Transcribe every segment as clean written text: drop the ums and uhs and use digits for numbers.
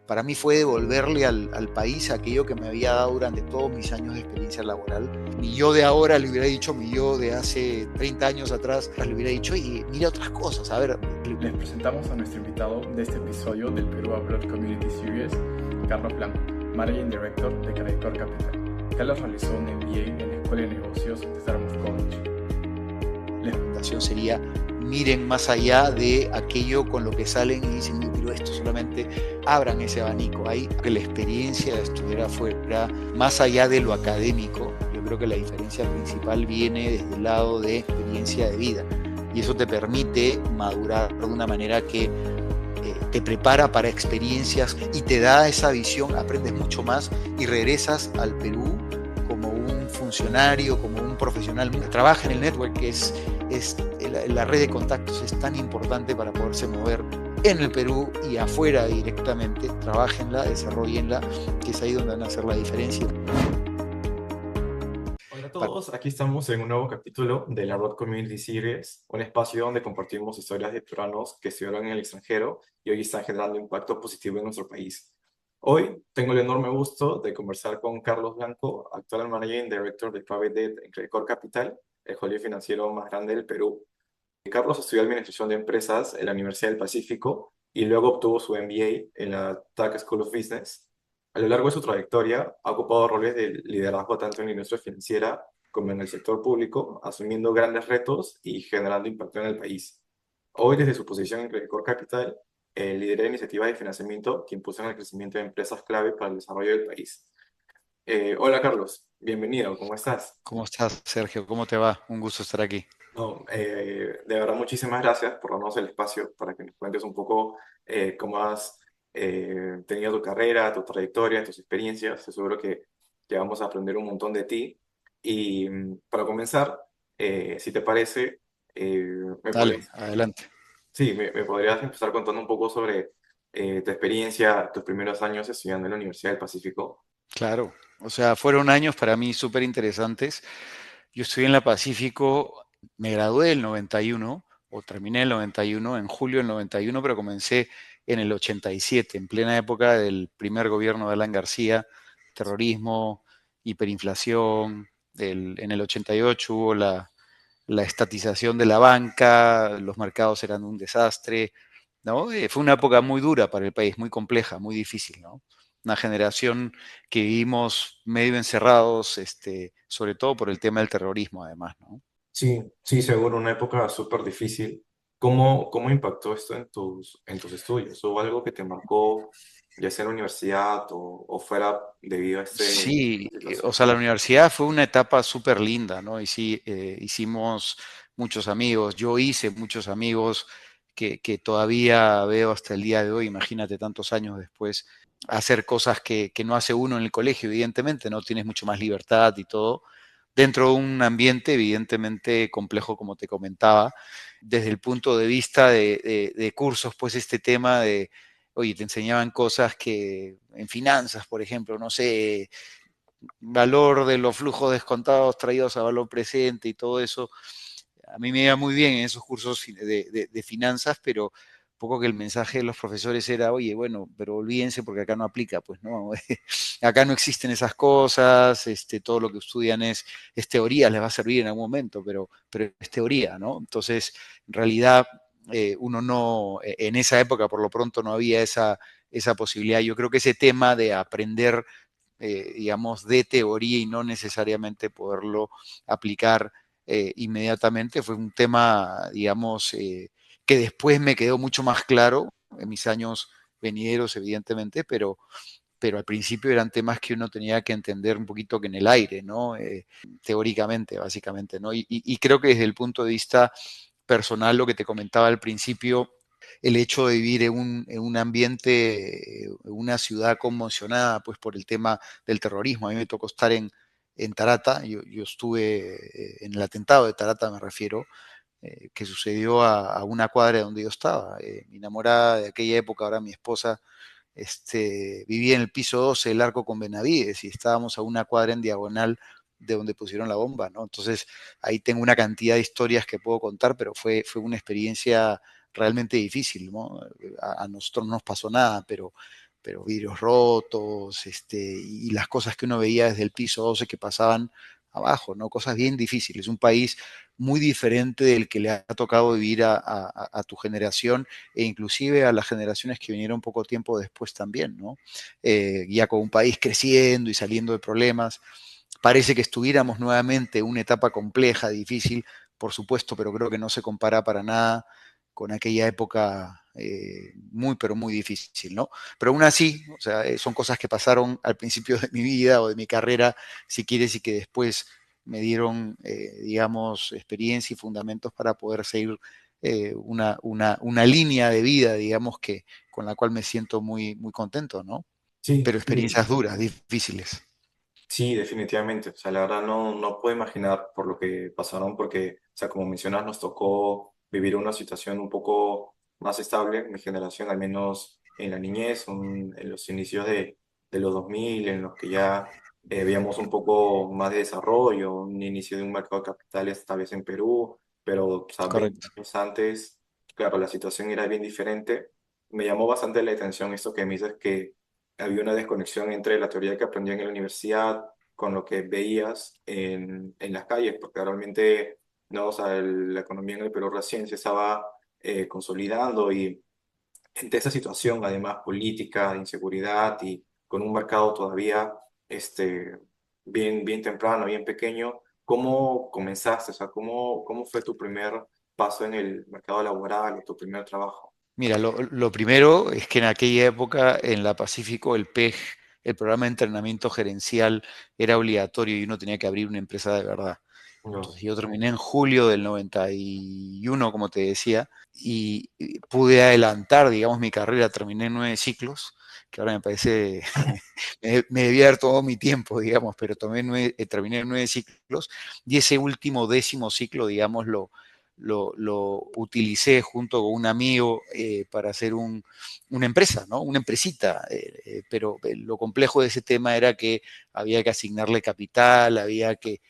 para mí fue devolverle al país aquello que me había dado durante todos mis años de experiencia laboral. Mi yo de ahora le hubiera dicho, mi yo de hace 30 años atrás le hubiera dicho, y mira otras cosas, a ver. Les presentamos a nuestro invitado de este episodio del Perú Abroad Community Series, Carlos Blanco, Managing Director de Credicor Capital. Carlos realizó un MBA en la Escuela de Negocios de Dartmouth College. La recomendación sería, miren más allá de aquello con lo que salen y dicen, pero esto solamente, abran ese abanico. Hay que la experiencia de estudiar afuera, más allá de lo académico, yo creo que la diferencia principal viene desde el lado de experiencia de vida. Y eso te permite madurar de una manera que te prepara para experiencias y te da esa visión, aprendes mucho más y regresas al Perú como un funcionario, como un profesional que trabaja en el network, que es la red de contactos es tan importante para poderse mover en el Perú y afuera directamente. Trabájenla, desarrollenla, que es ahí donde van a hacer la diferencia. Hola a todos, aquí estamos en un nuevo capítulo de la Abroad Community Series, un espacio donde compartimos historias de peruanos que estudiaron en el extranjero y hoy están generando impacto positivo en nuestro país. Hoy tengo el enorme gusto de conversar con Carlos Blanco, actual Managing Director de Private Debt en Credicor Capital, el colegio financiero más grande del Perú. Carlos estudió Administración de Empresas en la Universidad del Pacífico y luego obtuvo su MBA en la Tech School of Business. A lo largo de su trayectoria, ha ocupado roles de liderazgo tanto en la industria financiera como en el sector público, asumiendo grandes retos y generando impacto en el país. Hoy, desde su posición en Credicor Capital, lidera iniciativas de financiamiento que impulsan el crecimiento de empresas clave para el desarrollo del país. Hola Carlos, bienvenido, ¿cómo estás? ¿Cómo estás, Sergio? ¿Cómo te va? Un gusto estar aquí. No, de verdad, muchísimas gracias por darnos el espacio para que nos cuentes un poco cómo has tenido tu carrera, tu trayectoria, tus experiencias. Estoy seguro que vamos a aprender un montón de ti. Y para comenzar, si te parece, me Dale, podrías, adelante. sí, me podrías empezar contando un poco sobre tu experiencia, tus primeros años estudiando en la Universidad del Pacífico. Claro, o sea, fueron años para mí súper interesantes. Yo estudié en la Pacífico, me gradué el 91, o terminé el 91, en julio del 91, pero comencé en el 87, en plena época del primer gobierno de Alan García, terrorismo, hiperinflación. En el 88 hubo la estatización de la banca, los mercados eran un desastre, ¿no? Fue una época muy dura para el país, muy compleja, muy difícil, ¿no? Una generación que vivimos medio encerrados, sobre todo por el tema del terrorismo, además, ¿no? Sí, sí, seguro, una época súper difícil. ¿Cómo impactó esto en tus estudios? ¿Hubo algo que te marcó, ya sea en la universidad o fuera debido a Sí, o situación? sea, la universidad fue una etapa súper linda, ¿no? Y sí, hicimos muchos amigos, yo hice muchos amigos que todavía veo hasta el día de hoy, imagínate tantos años después, hacer cosas que no hace uno en el colegio, evidentemente, ¿no? Tienes mucho más libertad y todo, dentro de un ambiente evidentemente complejo, como te comentaba, desde el punto de vista de cursos, pues este tema de, oye, te enseñaban cosas que en finanzas, por ejemplo, no sé, valor de los flujos descontados traídos a valor presente y todo eso. A mí me iba muy bien en esos cursos de finanzas, pero poco que el mensaje de los profesores era, oye, bueno, pero olvídense porque acá no aplica, pues no, acá no existen esas cosas, todo lo que estudian es teoría, les va a servir en algún momento, pero es teoría, ¿no? Entonces, en realidad, uno no, en esa época por lo pronto no había esa posibilidad. Yo creo que ese tema de aprender, digamos, de teoría y no necesariamente poderlo aplicar inmediatamente fue un tema, digamos, que después me quedó mucho más claro en mis años venideros, evidentemente, pero al principio eran temas que uno tenía que entender un poquito que en el aire, ¿no? Teóricamente, básicamente, ¿no? Y creo que desde el punto de vista personal, lo que te comentaba al principio, el hecho de vivir en un ambiente, una ciudad conmocionada pues, por el tema del terrorismo. A mí me tocó estar en Tarata, yo estuve en el atentado de Tarata, me refiero, que sucedió a una cuadra de donde yo estaba. Mi enamorada de aquella época, ahora mi esposa, vivía en el piso 12 del Arco con Benavides y estábamos a una cuadra en diagonal de donde pusieron la bomba, ¿no? Entonces, ahí tengo una cantidad de historias que puedo contar, pero fue una experiencia realmente difícil, ¿no? A nosotros no nos pasó nada, pero vidrios rotos, y las cosas que uno veía desde el piso 12 que pasaban abajo, ¿no? Cosas bien difíciles. Un país muy diferente del que le ha tocado vivir a tu generación e inclusive a las generaciones que vinieron poco tiempo después también, ¿no? Ya con un país creciendo y saliendo de problemas. Parece que estuviéramos nuevamente en una etapa compleja, difícil, por supuesto, pero creo que no se compara para nada con aquella época muy, pero muy difícil, ¿no? Pero aún así, o sea, son cosas que pasaron al principio de mi vida o de mi carrera, si quieres, y que después me dieron, digamos, experiencia y fundamentos para poder seguir una línea de vida, digamos, que con la cual me siento muy, muy contento, ¿no? Sí, Pero sí, experiencias duras, difíciles. sí, definitivamente. O sea, la verdad no puedo imaginar por lo que pasaron, porque, o sea, como mencionas, nos tocó vivir una situación un poco más estable, mi generación, al menos en la niñez, en los inicios de los 2000 en los que ya veíamos un poco más de desarrollo, un inicio de un mercado de capitales, tal vez en Perú, pero, o sea, 20 Correcto. años antes, claro, la situación era bien diferente. Me llamó bastante la atención esto que me dices que había una desconexión entre la teoría que aprendí en la universidad con lo que veías en las calles, porque realmente no, o sea, la economía en el Perú recién se estaba consolidando y entre esa situación, además política, de inseguridad y con un mercado todavía bien temprano, bien pequeño, ¿cómo comenzaste? O sea, ¿cómo fue tu primer paso en el mercado laboral o tu primer trabajo? Mira, lo primero es que en aquella época en la Pacífico el PEG, el programa de entrenamiento gerencial, era obligatorio y uno tenía que abrir una empresa de verdad. No. Entonces yo terminé en julio del 91, como te decía, y pude adelantar, digamos, mi carrera. Terminé en 9 ciclos, que ahora me parece, me debía haber tomado mi tiempo, digamos, pero terminé en 9 ciclos, y ese último 10.º ciclo, digamos, lo utilicé junto con un amigo para hacer una empresa, ¿no? Una empresita, pero lo complejo de ese tema era que había que asignarle capital, había que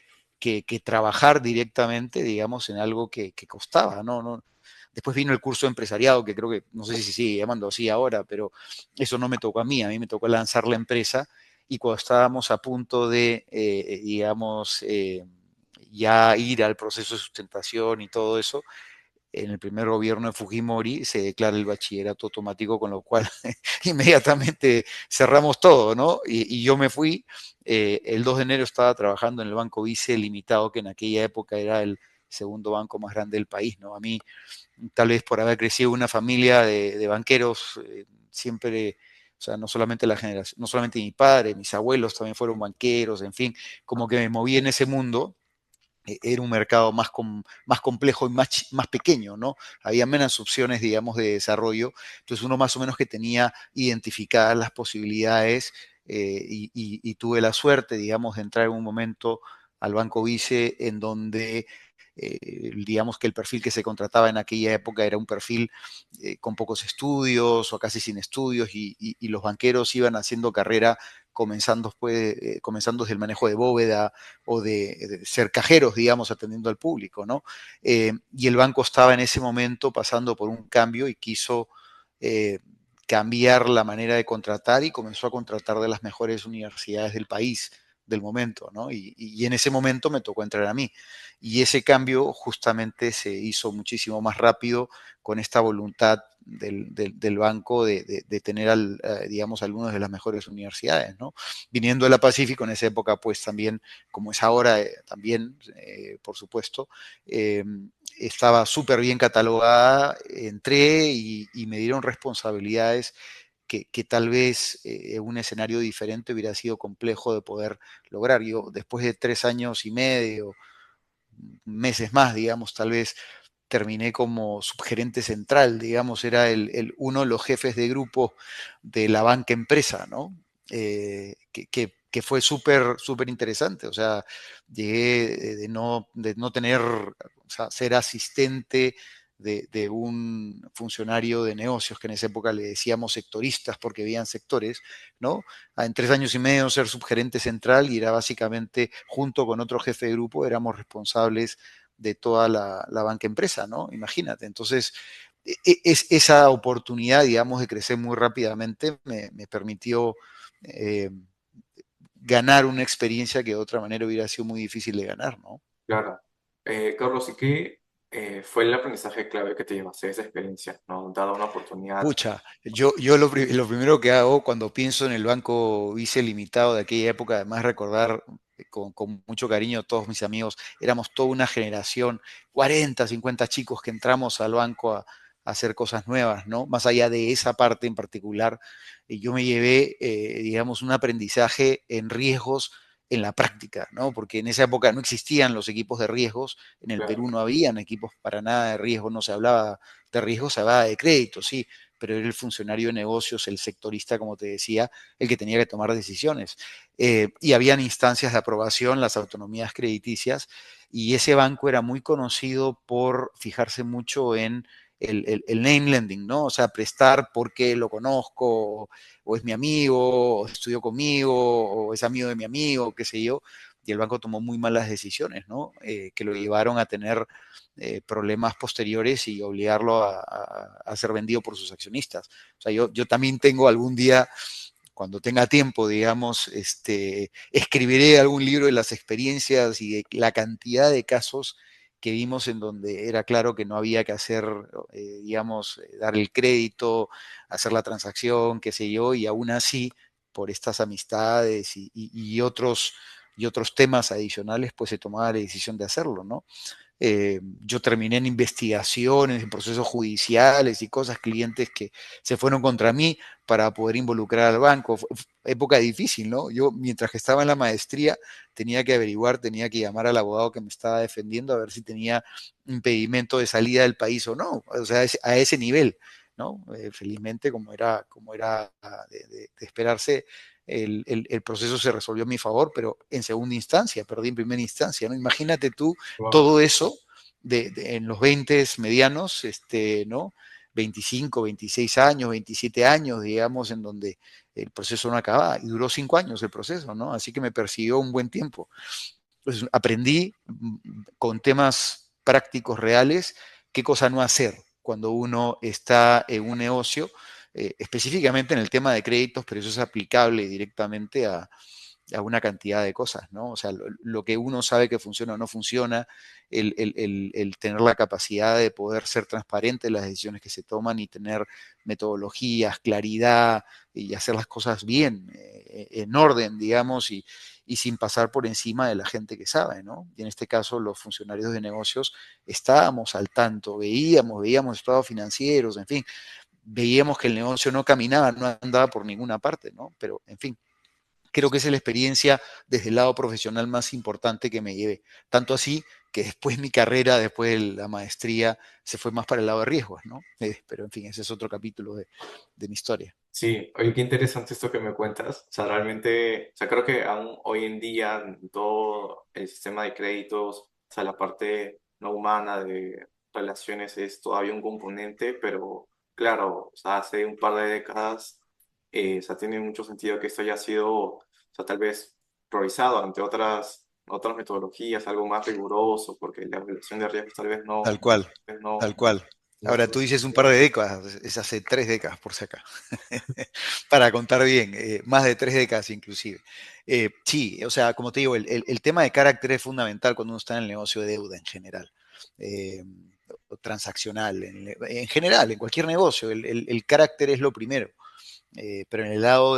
trabajar directamente, digamos, en algo que costaba, ¿no? No. Después vino el curso de empresariado, que creo que, no sé si sigue llamando así ahora, pero eso no me tocó a mí me tocó lanzar la empresa, y cuando estábamos a punto de, digamos, ya ir al proceso de sustentación y todo eso, en el primer gobierno de Fujimori se declara el bachillerato automático, con lo cual inmediatamente cerramos todo, ¿no? Y yo me fui, el 2 de enero estaba trabajando en el Banco Vice Limitado, que en aquella época era el segundo banco más grande del país, ¿no? A mí, tal vez por haber crecido en una familia de banqueros, siempre, o sea, no solamente la generación, no solamente mi padre, mis abuelos también fueron banqueros, en fin, como que me moví en ese mundo. Era un mercado más complejo y más pequeño, ¿no? Había menos opciones, digamos, de desarrollo. Entonces uno más o menos que tenía identificadas las posibilidades, y tuve la suerte, digamos, de entrar en un momento al Banco Vice en donde, digamos que el perfil que se contrataba en aquella época era un perfil con pocos estudios o casi sin estudios, y los banqueros iban haciendo carrera comenzando desde el manejo de bóveda o de ser cajeros, digamos, atendiendo al público, ¿no? Y el banco estaba en ese momento pasando por un cambio y quiso eh, cambiar la manera de contratar, y comenzó a contratar de las mejores universidades del país del momento, ¿no? Y en ese momento me tocó entrar a mí. Y ese cambio justamente se hizo muchísimo más rápido con esta voluntad del banco de tener, digamos, algunas de las mejores universidades, ¿no? Viniendo de la Pacífico en esa época, pues también, como es ahora, también, por supuesto, eh, estaba súper bien catalogada, entré y me dieron responsabilidades que tal vez en un escenario diferente hubiera sido complejo de poder lograr. Yo, después de 3 años y medio, meses más, digamos, tal vez, terminé como subgerente central, digamos, era uno de los jefes de grupo de la banca empresa, ¿no? Que fue súper interesante. O sea, llegué de no tener, o sea, ser asistente de un funcionario de negocios, que en esa época le decíamos sectoristas porque veían sectores, ¿no? En 3 años y medio ser subgerente central, y era básicamente, junto con otro jefe de grupo, éramos responsables de toda la banca empresa, ¿no? Imagínate. Entonces, esa oportunidad, digamos, de crecer muy rápidamente me permitió eh, ganar una experiencia que de otra manera hubiera sido muy difícil de ganar, ¿no? Claro. Carlos, ¿y qué fue el aprendizaje clave que te llevaste de esa experiencia, ¿no? Dada una oportunidad. Pucha, yo lo primero que hago cuando pienso en el banco Vice Limitado de aquella época, además recordar con mucho cariño a todos mis amigos, éramos toda una generación, 40, 50 chicos que entramos al banco a hacer cosas nuevas, ¿no? Más allá de esa parte en particular, yo me llevé, digamos, un aprendizaje en riesgos en la práctica, ¿no? Porque en esa época no existían los equipos de riesgos, en el Claro. Perú no habían equipos para nada de riesgo, no se hablaba de riesgo, se hablaba de crédito, sí, pero era el funcionario de negocios, el sectorista, como te decía, el que tenía que tomar decisiones. Y habían instancias de aprobación, las autonomías crediticias, y ese banco era muy conocido por fijarse mucho en el name lending, ¿no? O sea, prestar porque lo conozco, o es mi amigo, o estudió conmigo, o es amigo de mi amigo, qué sé yo. Y el banco tomó muy malas decisiones, ¿no? Que lo llevaron a tener problemas posteriores y obligarlo a ser vendido por sus accionistas. O sea, yo también tengo algún día, cuando tenga tiempo, digamos, escribiré algún libro de las experiencias y de la cantidad de casos que vimos en donde era claro que no había que hacer, digamos, dar el crédito, hacer la transacción, qué sé yo, y aún así, por estas amistades y otros temas adicionales, pues se tomaba la decisión de hacerlo, ¿no? Yo terminé en investigaciones, en procesos judiciales y cosas, clientes que se fueron contra mí para poder involucrar al banco. Fue época difícil, ¿no? Yo, mientras que estaba en la maestría, tenía que averiguar, tenía que llamar al abogado que me estaba defendiendo a ver si tenía impedimento de salida del país o no. O sea, a ese nivel, ¿no? Felizmente, como era de esperarse, el proceso se resolvió a mi favor, pero en segunda instancia, perdí en primera instancia, ¿no? Imagínate tú Wow. todo eso en los 20 medianos, ¿no? 25, 26 años, 27 años, digamos, en donde el proceso no acababa. Y duró 5 años el proceso, ¿no? Así que me persiguió un buen tiempo. Pues aprendí con temas prácticos reales qué cosa no hacer cuando uno está en un negocio, específicamente en el tema de créditos, pero eso es aplicable directamente a una cantidad de cosas, ¿no? O sea, lo que uno sabe que funciona o no funciona, el tener la capacidad de poder ser transparente en las decisiones que se toman y tener metodologías, claridad y hacer las cosas bien, en orden, digamos, y sin pasar por encima de la gente que sabe, ¿no? Y en este caso, los funcionarios de negocios estábamos al tanto, veíamos estados financieros, en fin, veíamos que el negocio no caminaba, no andaba por ninguna parte, ¿no? Pero, en fin, creo que esa es la experiencia desde el lado profesional más importante que me llevé. Tanto así que después mi carrera, después de la maestría, se fue más para el lado de riesgos, ¿no? Pero en fin, ese es otro capítulo de mi historia. Sí, oye, qué interesante esto que me cuentas. O sea, realmente, o sea, creo que aún hoy en día en todo el sistema de créditos, o sea, la parte no humana de relaciones es todavía un componente, pero claro, o sea, hace un par de décadas, o sea, tiene mucho sentido que esto haya sido, o sea, tal vez priorizado ante otras metodologías, algo más riguroso, porque la evaluación de riesgos Tal cual, tal vez no, tal cual. no Ahora, tú dices un par de décadas, es hace 3 décadas por si acá, para contar bien, más de 3 décadas inclusive. Sí, o sea, como te digo, el tema de carácter es fundamental cuando uno está en el negocio de deuda en general, eh, o transaccional, en general, en cualquier negocio, el carácter es lo primero. Pero en el lado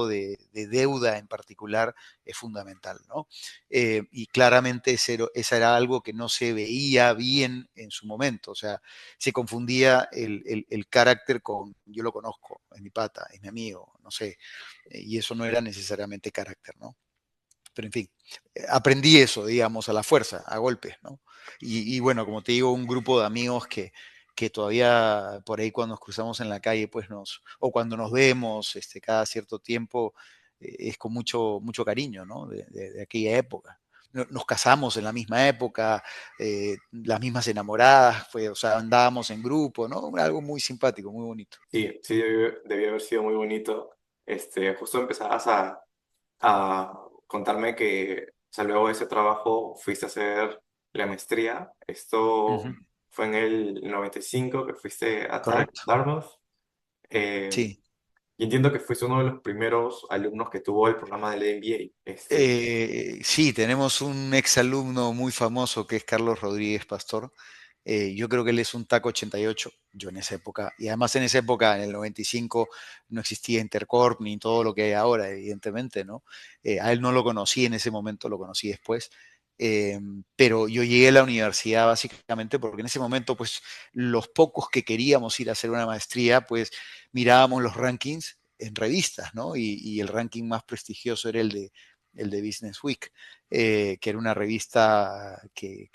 de deuda en particular es fundamental, ¿no? Y claramente esa era algo que no se veía bien en su momento, o sea, se confundía el carácter con yo lo conozco, es mi pata, es mi amigo, no sé, y eso no era necesariamente carácter, ¿no? Pero en fin, aprendí eso, digamos, a la fuerza, a golpes, ¿no? Y bueno, como te digo, un grupo de amigos que todavía por ahí cuando nos cruzamos en la calle, pues o cuando nos vemos cada cierto tiempo, es con mucho cariño, ¿no? De aquella época. Nos casamos en la misma época, las mismas enamoradas, o sea, andábamos en grupo, ¿no? Algo muy simpático, muy bonito. Sí, sí, debió haber sido muy bonito. Justo empezabas a contarme que, o sea, luego de ese trabajo fuiste a hacer la maestría. Esto, Ujú. fue en el 95 que fuiste a Correcto. Dartmouth. Eh, Sí. y entiendo que fuiste uno de los primeros alumnos que tuvo el programa del MBA. Sí, tenemos un exalumno muy famoso que es Carlos Rodríguez Pastor. Yo creo que él es un TAC 88, yo en esa época, y además en esa época, en el 95, no existía Intercorp ni todo lo que hay ahora, evidentemente, ¿no? A él no lo conocí en ese momento, lo conocí después. Eh, pero yo llegué a la universidad básicamente porque en ese momento, pues, los pocos que queríamos ir a hacer una maestría, pues, mirábamos los rankings en revistas, ¿no? Y el ranking más prestigioso era el de Business Week, que era una revista que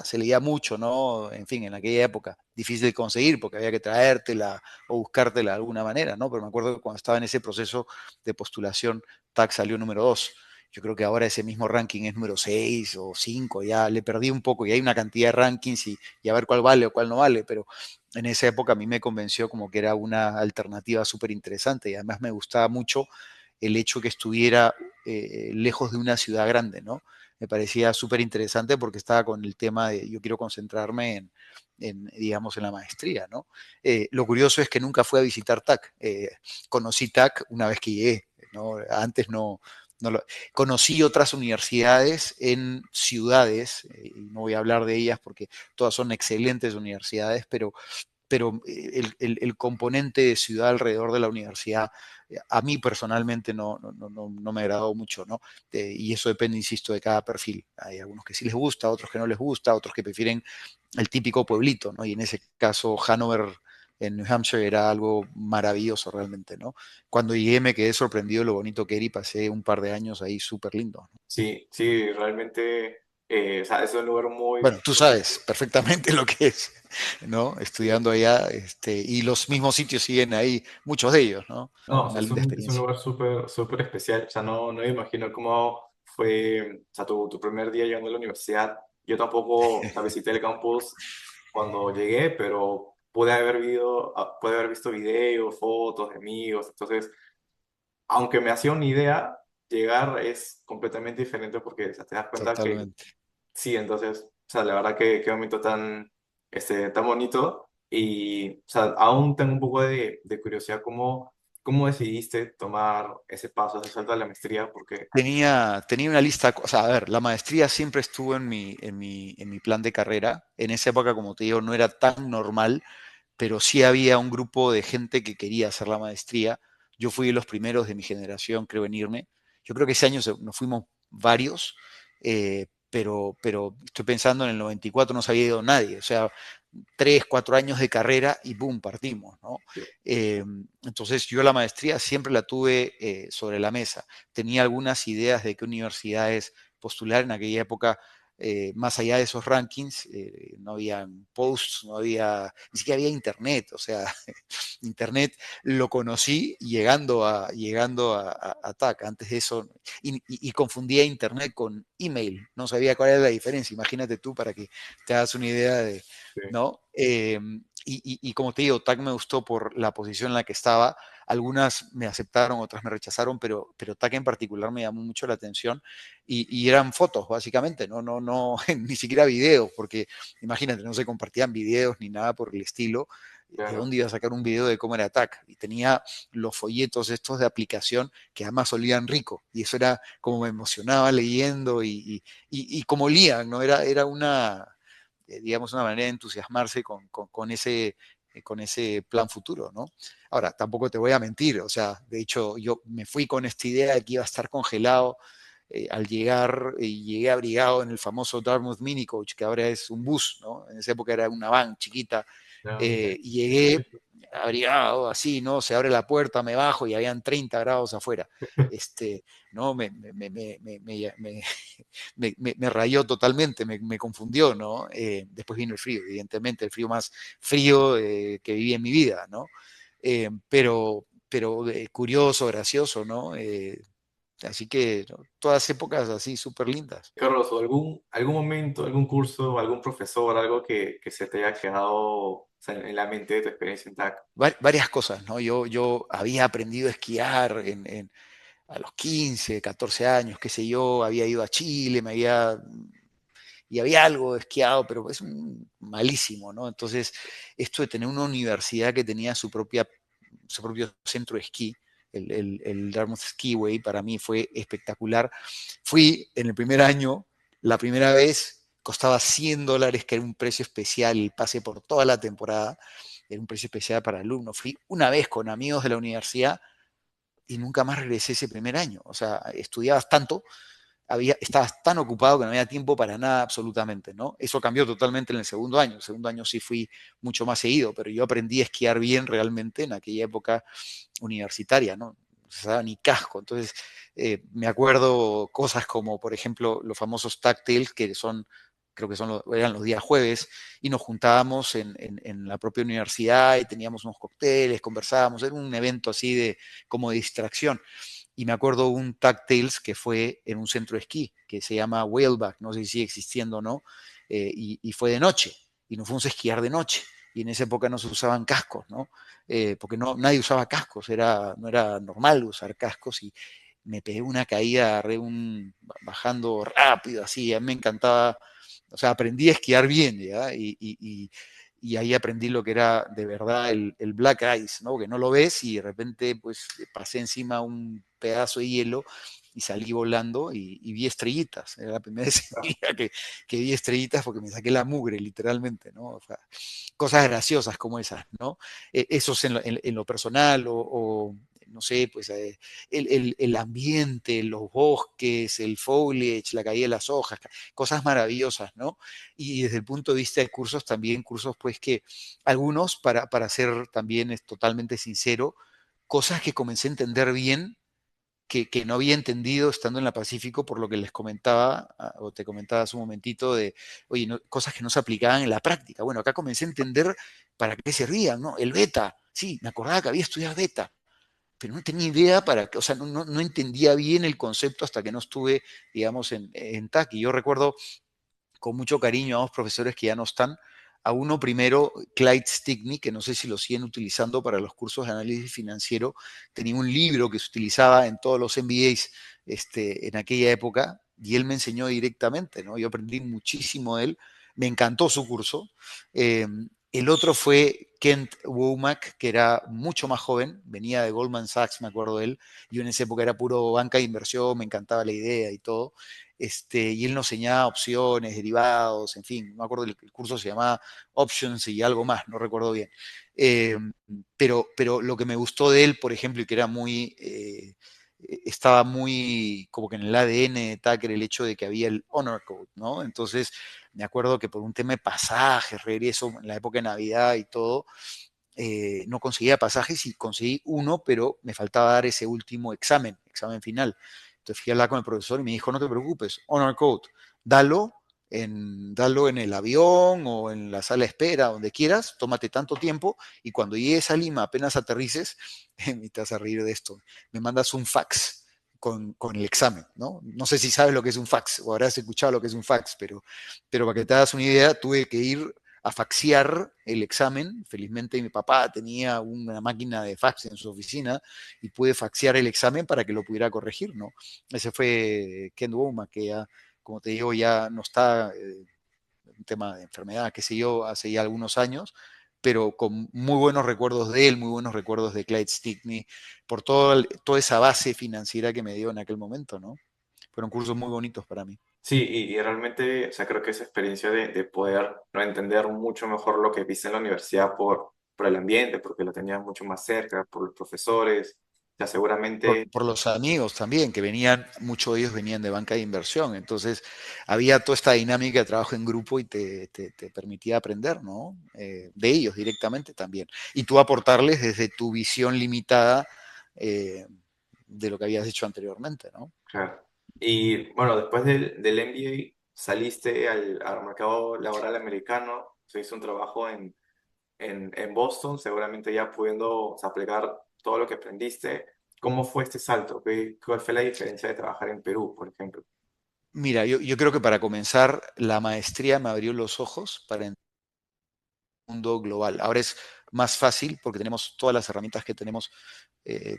se leía mucho, ¿no? En fin, en aquella época, difícil de conseguir porque había que traértela o buscártela de alguna manera, ¿no? Pero me acuerdo que cuando estaba en ese proceso de postulación, TAC salió número 2. Yo creo que ahora ese mismo ranking es número 6 o 5, ya le perdí un poco y hay una cantidad de rankings y a ver cuál vale o cuál no vale, pero en esa época a mí me convenció como que era una alternativa súper interesante y además me gustaba mucho el hecho que estuviera lejos de una ciudad grande, ¿no? Me parecía súper interesante porque estaba con el tema de yo quiero concentrarme digamos, en la maestría, ¿no? Lo curioso es que nunca fui a visitar TAC. Conocí TAC una vez que llegué, ¿no? Antes conocí otras universidades en ciudades, y no voy a hablar de ellas porque todas son excelentes universidades, pero el componente de ciudad alrededor de la universidad a mí personalmente no me agradó mucho, ¿no? Y eso depende, insisto, de cada perfil. Hay algunos que sí les gusta, otros que no les gusta, otros que prefieren el típico pueblito, ¿no? Y en ese caso, Hanover en New Hampshire era algo maravilloso realmente, ¿no? Cuando llegué me quedé sorprendido de lo bonito que era y pasé un par de años ahí súper lindo, ¿no? Sí, sí, realmente, o sea, es un lugar muy... Bueno, tú sabes perfectamente lo que es, ¿no? Estudiando allá, y los mismos sitios siguen ahí, muchos de ellos, ¿no? No, o sea, Una linda es un experiencia. lugar súper, súper especial. O sea, no me imagino cómo fue, o sea, tu primer día llegando a la universidad. Yo tampoco, o sea, visité el campus cuando llegué, pero pude haber visto videos, fotos de amigos. Entonces, aunque me hacía una idea, llegar es completamente diferente porque, o sea, te das cuenta que Totalmente. sí, entonces, o sea, la verdad que qué momento tan, tan bonito. Y, o sea, aún tengo un poco de curiosidad, ¿cómo decidiste tomar ese paso, ese salto a la maestría? Porque, Tenía una lista, o sea, a ver, la maestría siempre estuvo en mi plan de carrera. En esa época, como te digo, no era tan normal, pero sí había un grupo de gente que quería hacer la maestría. Yo fui de los primeros de mi generación, creo, en irme. Yo creo que ese año nos fuimos varios, pero estoy pensando en el 94 no se había ido nadie. O sea, 3, 4 años de carrera y boom, partimos, ¿no? Eh, entonces yo la maestría siempre la tuve sobre la mesa. Tenía algunas ideas de qué universidades postular en aquella época. Más allá de esos rankings, no había posts, ni siquiera había internet, o sea, internet lo conocí llegando a TAC, antes de eso, y confundía internet con email, no sabía cuál era la diferencia, imagínate tú para que te hagas una idea de, sí, ¿no? Y como te digo, TAC me gustó por la posición en la que estaba. Algunas me aceptaron, otras me rechazaron, pero TAC en particular me llamó mucho la atención y eran fotos, básicamente, no, ni siquiera videos, porque imagínate, no se compartían videos ni nada por el estilo. ¿De claro. dónde iba a sacar un video de cómo era TAC? Y tenía los folletos estos de aplicación que además olían rico. Y eso era como me emocionaba leyendo y como olían, ¿no? Era digamos, una manera de entusiasmarse con ese plan futuro, ¿no? Ahora, tampoco te voy a mentir, o sea, de hecho, yo me fui con esta idea de que iba a estar congelado al llegar, y llegué abrigado en el famoso Dartmouth Mini Coach, que ahora es un bus, ¿no? En esa época era una van chiquita, No, mira. y llegué abrigado, así, ¿no? Se abre la puerta, me bajo y habían 30 grados afuera. ¿No? Me rayó totalmente, me confundió, ¿no? Después vino el frío, evidentemente, el frío más frío que viví en mi vida, ¿no? Pero curioso, gracioso, ¿no? Así que ¿no? Todas épocas así súper lindas. Carlos, ¿o algún momento, algún curso, algún profesor, algo que se te haya quedado, o sea, en la mente de tu experiencia en TAC? Varias cosas, ¿no? Yo había aprendido a esquiar a los 15, 14 años, qué sé yo, había ido a Chile, me había y había algo esquiado, pero es malísimo, ¿no? Entonces, esto de tener una universidad que tenía su propio centro de esquí, el Dartmouth Skiway, para mí fue espectacular. Fui en el primer año, la primera vez costaba $100, que era un precio especial, el pase por toda la temporada, era un precio especial para alumnos. Fui una vez con amigos de la universidad y nunca más regresé ese primer año. O sea, estudiabas tanto, estabas tan ocupado que no había tiempo para nada absolutamente, ¿no? Eso cambió totalmente en el segundo año. El segundo año sí fui mucho más seguido, pero yo aprendí a esquiar bien realmente en aquella época universitaria, ¿no? No se usaba ni casco. Entonces, me acuerdo cosas como, por ejemplo, los famosos tactails, que son, creo que eran los días jueves, y nos juntábamos en la propia universidad y teníamos unos cócteles, conversábamos, era un evento así como de distracción. Y me acuerdo un tactails que fue en un centro de esquí, que se llama Whaleback, no sé si sigue existiendo o no, y fue de noche, y nos fuimos a esquiar de noche, y en esa época no se usaban cascos, ¿no? Porque nadie usaba cascos, no era normal usar cascos, y me pegué una caída, bajando rápido, así, a mí me encantaba, o sea, aprendí a esquiar bien, ¿ya? Y ahí aprendí lo que era de verdad el black ice, ¿no? Que no lo ves y de repente pues pasé encima un pedazo de hielo y salí volando y vi estrellitas. Era la primera vez en mi vida que vi estrellitas porque me saqué la mugre, literalmente, ¿no? O sea, cosas graciosas como esas, ¿no? Eso es en lo personal o, no sé, pues el ambiente, los bosques, el foliage, la caída de las hojas, cosas maravillosas, ¿no? Y desde el punto de vista de cursos, también cursos pues que algunos, para ser también totalmente sincero, cosas que comencé a entender bien que no había entendido estando en la Pacífico, por lo que les comentaba, o te comentaba hace un momentito, de, oye, cosas que no se aplicaban en la práctica. Bueno, acá comencé a entender para qué servían, ¿no? El beta, sí, me acordaba que había estudiado beta, pero no tenía idea para qué, o sea, no entendía bien el concepto hasta que no estuve, digamos, en TAC. Y yo recuerdo con mucho cariño a dos profesores que ya no están. A uno primero, Clyde Stickney, que no sé si lo siguen utilizando para los cursos de análisis financiero, tenía un libro que se utilizaba en todos los MBAs en aquella época y él me enseñó directamente, ¿no? Yo aprendí muchísimo de él, me encantó su curso. Eh, el otro fue Kent Womack, que era mucho más joven, venía de Goldman Sachs, me acuerdo de él. Yo en esa época era puro banca de inversión, me encantaba la idea y todo. Y él nos enseñaba opciones, derivados, en fin, no me acuerdo, el curso se llamaba Options y algo más, no recuerdo bien. Eh, pero lo que me gustó de él, por ejemplo, y que era estaba muy como que en el ADN de Tucker el hecho de que había el Honor Code, ¿no? Entonces, me acuerdo que por un tema de pasajes, regreso en la época de Navidad y todo, no conseguía pasajes y conseguí uno, pero me faltaba dar ese último examen final. Entonces fui a hablar con el profesor y me dijo, no te preocupes, honor code, dalo dalo en el avión o en la sala de espera, donde quieras, tómate tanto tiempo y cuando llegues a Lima, apenas aterrices, me te vas a reír de esto, me mandas un fax con el examen, ¿no? No sé si sabes lo que es un fax o habrás escuchado lo que es un fax, pero para que te hagas una idea, tuve que ir a faxear el examen. Felizmente mi papá tenía una máquina de fax en su oficina y pude faxear el examen para que lo pudiera corregir, ¿no? Ese fue Ken Womack, que ya, como te digo, ya no está, un tema de enfermedad, qué sé yo, hace ya algunos años, pero con muy buenos recuerdos de él, muy buenos recuerdos de Clyde Stickney, por toda esa base financiera que me dio en aquel momento, ¿no? Fueron cursos muy bonitos para mí. Sí, y realmente, o sea, creo que esa experiencia de poder no entender mucho mejor lo que viste en la universidad por el ambiente, porque lo tenías mucho más cerca, por los profesores, o sea, seguramente, Por los amigos también, que venían, muchos de ellos venían de banca de inversión, entonces había toda esta dinámica de trabajo en grupo y te permitía aprender, ¿no? De ellos directamente también. Y tú aportarles desde tu visión limitada de lo que habías hecho anteriormente, ¿no? claro. Y bueno, después del MBA saliste al mercado laboral americano, se hizo un trabajo en Boston, seguramente ya pudiendo, o sea, aplicar todo lo que aprendiste. ¿Cómo fue este salto? ¿Cuál fue la diferencia de trabajar en Perú, por ejemplo? Mira, yo creo que para comenzar, la maestría me abrió los ojos para el mundo global. Ahora es más fácil porque tenemos todas las herramientas que tenemos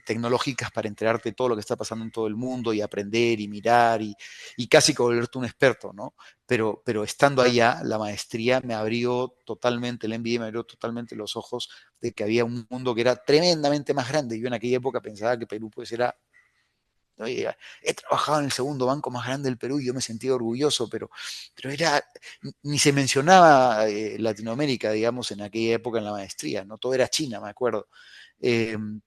tecnológicas para enterarte de todo lo que está pasando en todo el mundo y aprender y mirar y casi que volverte un experto, ¿no? Pero estando allá, la maestría me abrió totalmente, el MBA me abrió totalmente los ojos de que había un mundo que era tremendamente más grande. Yo en aquella época pensaba que Perú pues era, oye, he trabajado en el segundo banco más grande del Perú y yo me sentía orgulloso, pero era, ni se mencionaba Latinoamérica, digamos, en aquella época en la maestría, ¿no? Todo era China, me acuerdo.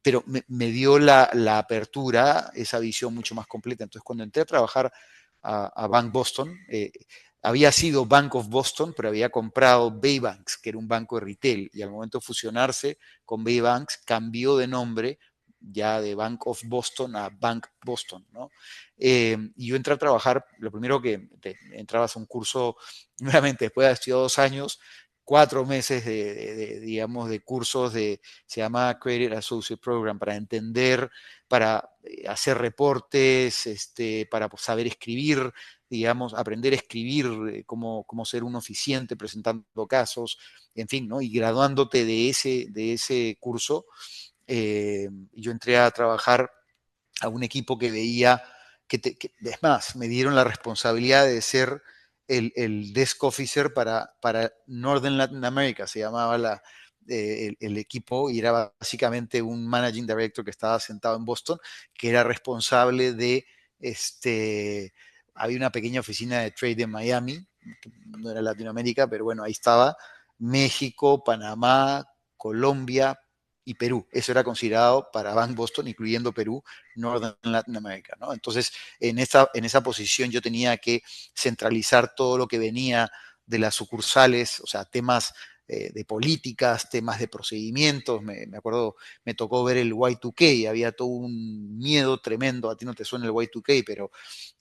Pero me dio la apertura, esa visión mucho más completa. Entonces, cuando entré a trabajar a Bank Boston, había sido Bank of Boston, pero había comprado Baybanks, que era un banco de retail, y al momento de fusionarse con Baybanks, cambió de nombre ya de Bank of Boston a Bank Boston, ¿no? Y yo entré a trabajar, lo primero que entrabas a un curso, nuevamente, después de haber estudiado 2 años, 4 meses digamos, de cursos se llama Credit Associate Program, para entender, para hacer reportes, para pues, saber escribir, digamos, aprender a escribir, cómo ser un eficiente presentando casos, en fin, ¿no? Y graduándote de ese curso, yo entré a trabajar a un equipo que veía, es más, me dieron la responsabilidad de ser el desk officer para Northern Latin America, se llamaba el equipo, y era básicamente un managing director que estaba sentado en Boston, que era responsable de, había una pequeña oficina de trade en Miami, que no era Latinoamérica, pero bueno, ahí estaba México, Panamá, Colombia y Perú. Eso era considerado para Bank Boston, incluyendo Perú, Northern Latin America, ¿no? Entonces, en esa posición yo tenía que centralizar todo lo que venía de las sucursales, o sea, temas de políticas, temas de procedimientos. Me acuerdo, me tocó ver el Y2K, había todo un miedo tremendo, a ti no te suena el Y2K, pero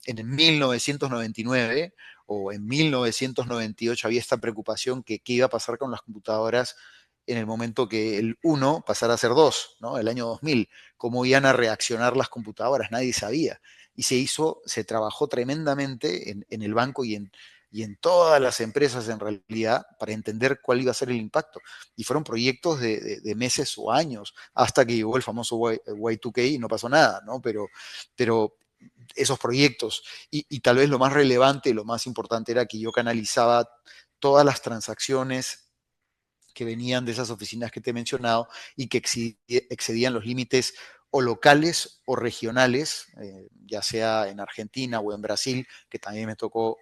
en 1999 o en 1998 había esta preocupación que qué iba a pasar con las computadoras en el momento que el uno pasara a ser 2, ¿no? El año 2000, cómo iban a reaccionar las computadoras, nadie sabía. Y se trabajó tremendamente en el banco y en todas las empresas en realidad para entender cuál iba a ser el impacto. Y fueron proyectos de meses o años, hasta que llegó el famoso Y2K y no pasó nada, ¿no? Pero esos proyectos, y tal vez lo más relevante, lo más importante era que yo canalizaba todas las transacciones que venían de esas oficinas que te he mencionado y que excedían los límites o locales o regionales, ya sea en Argentina o en Brasil, que también me tocó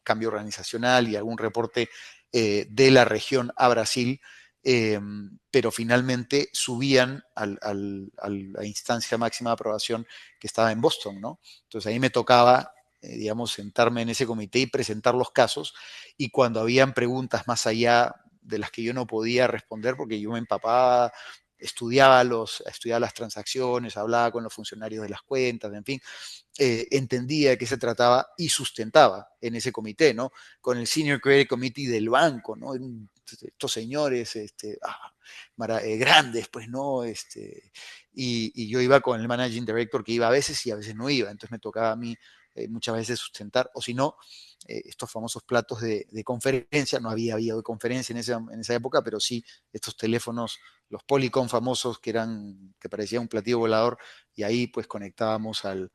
cambio organizacional y algún reporte de la región a Brasil, pero finalmente subían a la instancia máxima de aprobación que estaba en Boston, ¿no? Entonces ahí me tocaba, digamos, sentarme en ese comité y presentar los casos, y cuando habían preguntas más allá de las que yo no podía responder porque yo me empapaba, estudiaba las transacciones, hablaba con los funcionarios de las cuentas, en fin, entendía de qué se trataba y sustentaba en ese comité, ¿no? Con el Senior Credit Committee del banco, ¿no? Estos señores grandes, pues, ¿no? Y yo iba con el Managing Director, que iba a veces y a veces no iba, entonces me tocaba a mí muchas veces sustentar, o si no, estos famosos platos de conferencia. No había conferencia en esa época, pero sí estos teléfonos, los Polycom famosos, que parecía un platillo volador, y ahí pues conectábamos al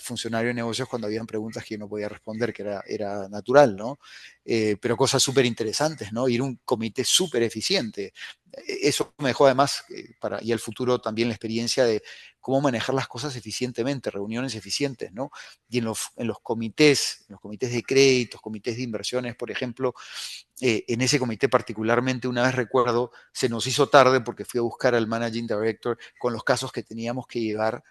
funcionario de negocios cuando habían preguntas que yo no podía responder, que era natural, ¿no? Pero cosas súper interesantes, ¿no? Y era un comité súper eficiente. Eso me dejó además, y al futuro también la experiencia de cómo manejar las cosas eficientemente, reuniones eficientes, ¿no? Y en los comités de créditos, comités de inversiones, por ejemplo, en ese comité particularmente, una vez recuerdo, se nos hizo tarde porque fui a buscar al managing director con los casos que teníamos que llevar,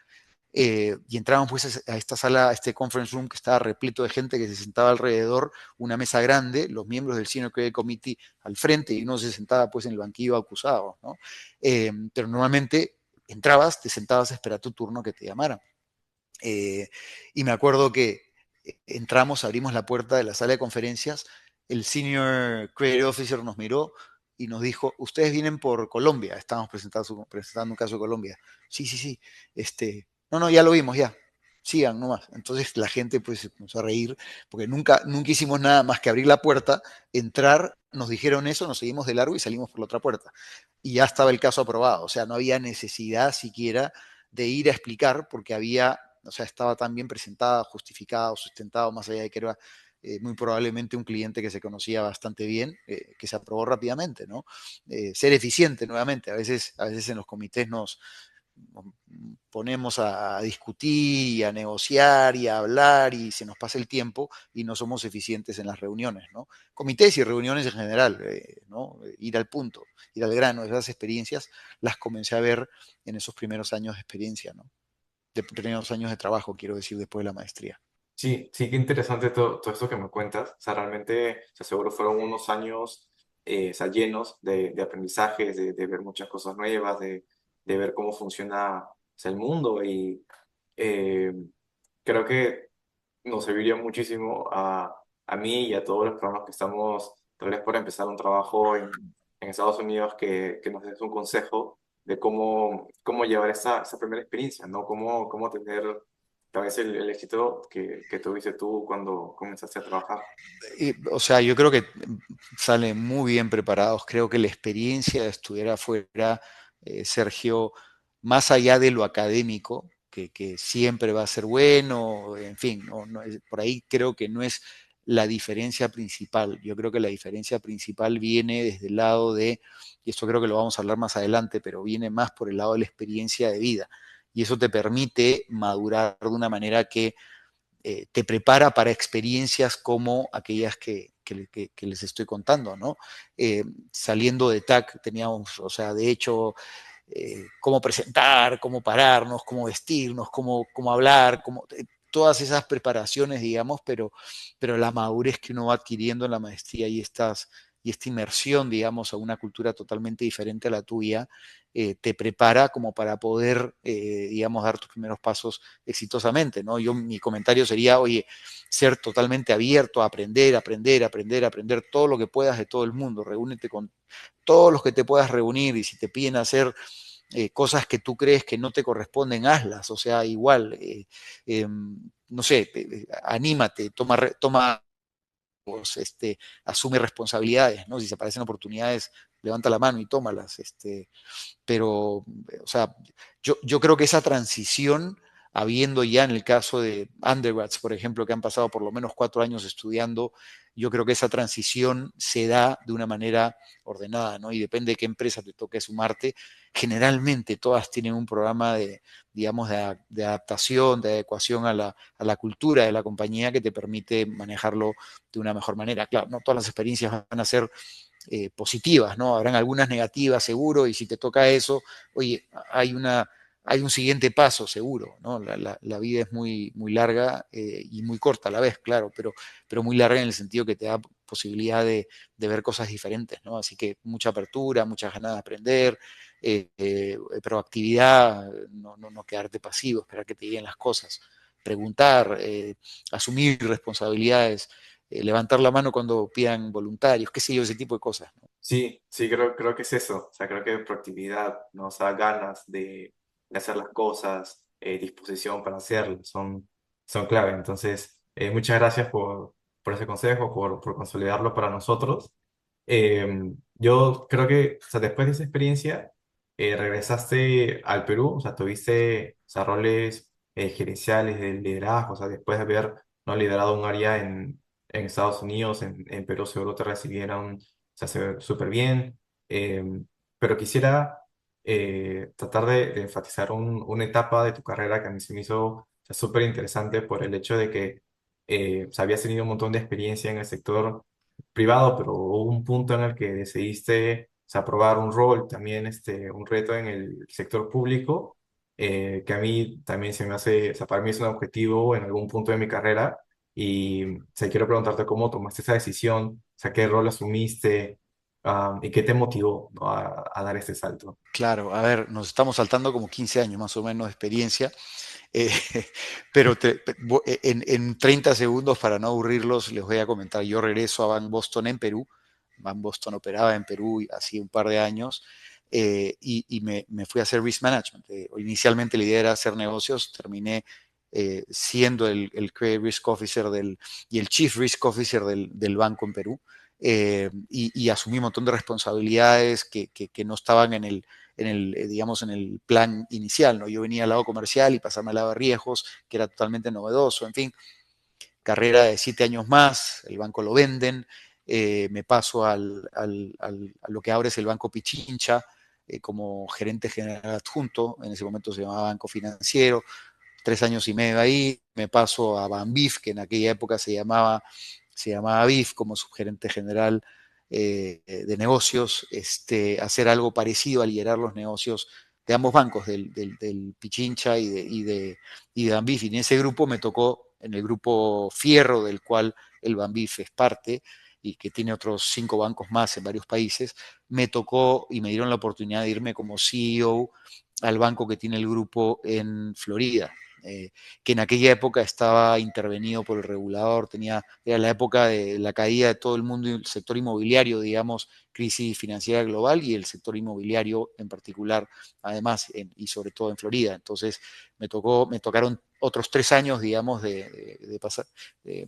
y entraban pues a esta sala, a este conference room que estaba repleto de gente que se sentaba alrededor, una mesa grande, los miembros del Senior Credit Committee al frente, y uno se sentaba pues en el banquillo acusado, ¿no? Pero normalmente entrabas, te sentabas a esperar tu turno que te llamaran. Y me acuerdo que entramos, abrimos la puerta de la sala de conferencias, el Senior Credit Officer nos miró y nos dijo: ustedes vienen por Colombia, estábamos presentando un caso de Colombia. Sí, sí, sí, no, no, ya lo vimos, ya, sigan nomás. Entonces la gente pues se comenzó a reír, porque nunca hicimos nada más que abrir la puerta, entrar, nos dijeron eso, nos seguimos de largo y salimos por la otra puerta. y ya estaba el caso aprobado. O sea, no había necesidad siquiera de ir a explicar porque había, o sea, estaba tan bien presentada, justificado, sustentado, más allá de que era muy probablemente un cliente que se conocía bastante bien, que se aprobó rápidamente, ¿no? Ser eficiente nuevamente. A veces en los comités nos ponemos a discutir y a negociar y a hablar y se nos pasa el tiempo y no somos eficientes en las reuniones, ¿no? Comités y reuniones en general, ¿no? Ir al punto, ir al grano. Esas experiencias las comencé a ver en esos primeros años de experiencia, ¿no? De primeros años de trabajo, quiero decir, después de la maestría. Sí, sí, qué interesante todo esto que me cuentas. O sea, realmente, o sea, seguro fueron unos años o sea, llenos de aprendizajes, de ver muchas cosas nuevas, de ver cómo funciona o sea, el mundo y eh, creo que nos serviría muchísimo a mí y a todos los programas que estamos, tal vez por empezar un trabajo en Estados Unidos, que nos des un consejo de cómo llevar esa primera experiencia, ¿no? Cómo tener tal vez el éxito que tuviste tú cuando comenzaste a trabajar. O sea, yo creo que salen muy bien preparados. Creo que la experiencia de estudiar afuera, Sergio, más allá de lo académico, que siempre va a ser bueno, en fin, por ahí creo que no es la diferencia principal. Yo creo que la diferencia principal viene desde el lado de, y esto creo que lo vamos a hablar más adelante, pero viene más por el lado de la experiencia de vida. Y eso te permite madurar de una manera que te prepara para experiencias como aquellas que les estoy contando, ¿no? Saliendo de TAC teníamos, o sea, de hecho, cómo presentar, cómo pararnos, cómo vestirnos, cómo hablar, todas esas preparaciones, digamos, pero la madurez que uno va adquiriendo en la maestría y esta inmersión, digamos, a una cultura totalmente diferente a la tuya, te prepara como para poder, digamos, dar tus primeros pasos exitosamente, ¿no? Mi comentario sería, oye, ser totalmente abierto a aprender, aprender, aprender, aprender todo lo que puedas de todo el mundo, reúnete con todos los que te puedas reunir y si te piden hacer cosas que tú crees que no te corresponden, hazlas, o sea, igual, no sé, anímate, toma pues, asume responsabilidades, ¿no? Si se aparecen oportunidades, levanta la mano y tómalas, pero, o sea, yo creo que esa transición, habiendo ya en el caso de undergrads, por ejemplo, que han pasado por lo menos 4 años estudiando, yo creo que esa transición se da de una manera ordenada, ¿no? Y depende de qué empresa te toque sumarte. Generalmente todas tienen un programa de, digamos, de adaptación, de adecuación a la cultura de la compañía que te permite manejarlo de una mejor manera. Claro, no todas las experiencias van a ser positivas, ¿no? Habrán algunas negativas, seguro, y si te toca eso, oye, hay un siguiente paso, seguro, ¿no? La vida es muy larga y muy corta a la vez, claro, pero muy larga en el sentido que te da posibilidad de ver cosas diferentes, ¿no? Así que mucha apertura, muchas ganas de aprender, proactividad, no quedarte pasivo, esperar que te lleguen las cosas, preguntar, asumir responsabilidades, levantar la mano cuando pidan voluntarios, qué sé yo, ese tipo de cosas, ¿no? Sí, sí, creo que es eso. O sea, creo que proactividad, ¿no? O sea, ganas de hacer las cosas, disposición para hacerlas, son clave. Entonces, muchas gracias por ese consejo, por consolidarlo para nosotros. Yo creo que, o sea, después de esa experiencia, regresaste al Perú, o sea, tuviste, o sea, roles gerenciales de liderazgo, o sea, después de haber, ¿no? liderado un área en Estados Unidos, en Perú seguro te recibieron se hace súper bien, eh, pero quisiera tratar de enfatizar una etapa de tu carrera que a mí se me hizo o sea, súper interesante por el hecho de que o sea, habías tenido un montón de experiencia en el sector privado, pero hubo un punto en el que decidiste o sea, probar un rol, también un reto en el sector público, que a mí también se me hace, o sea, para mí es un objetivo en algún punto de mi carrera. Y o sea, quiero preguntarte cómo tomaste esa decisión, o sea, qué rol asumiste, y qué te motivó, ¿no? a dar este salto. Claro, a ver, nos estamos saltando como 15 años más o menos de experiencia, eh, pero en 30 segundos, para no aburrirlos, les voy a comentar, yo regreso a Van Boston en Perú, Van Boston operaba en Perú hace un par de años, y me fui a hacer risk management. Inicialmente la idea era hacer negocios, terminé siendo el Credit Risk Officer y el Chief Risk Officer del banco en Perú. y asumí un montón de responsabilidades que no estaban digamos, en el plan inicial, ¿no? Yo venía al lado comercial y pasarme al lado de riesgos, que era totalmente novedoso, en fin, carrera de 7 años más, el banco lo venden, me paso a lo que ahora es el Banco Pichincha, como gerente general adjunto, en ese momento se llamaba Banco Financiero, 3 años y medio ahí, me paso a Banbif, que en aquella época se llamaba BIF, como subgerente general de negocios, hacer algo parecido a liderar los negocios de ambos bancos, del Pichincha y de Banbif. Y en ese grupo me tocó, en el grupo Fierro, del cual el Banbif es parte, y que tiene otros 5 bancos más en varios países, me tocó y me dieron la oportunidad de irme como CEO al banco que tiene el grupo en Florida, que en aquella época estaba intervenido por el regulador, era la época de la caída de todo el mundo y el sector inmobiliario, digamos, crisis financiera global y el sector inmobiliario en particular, además, y sobre todo en Florida. Entonces me tocaron otros 3 años, digamos, de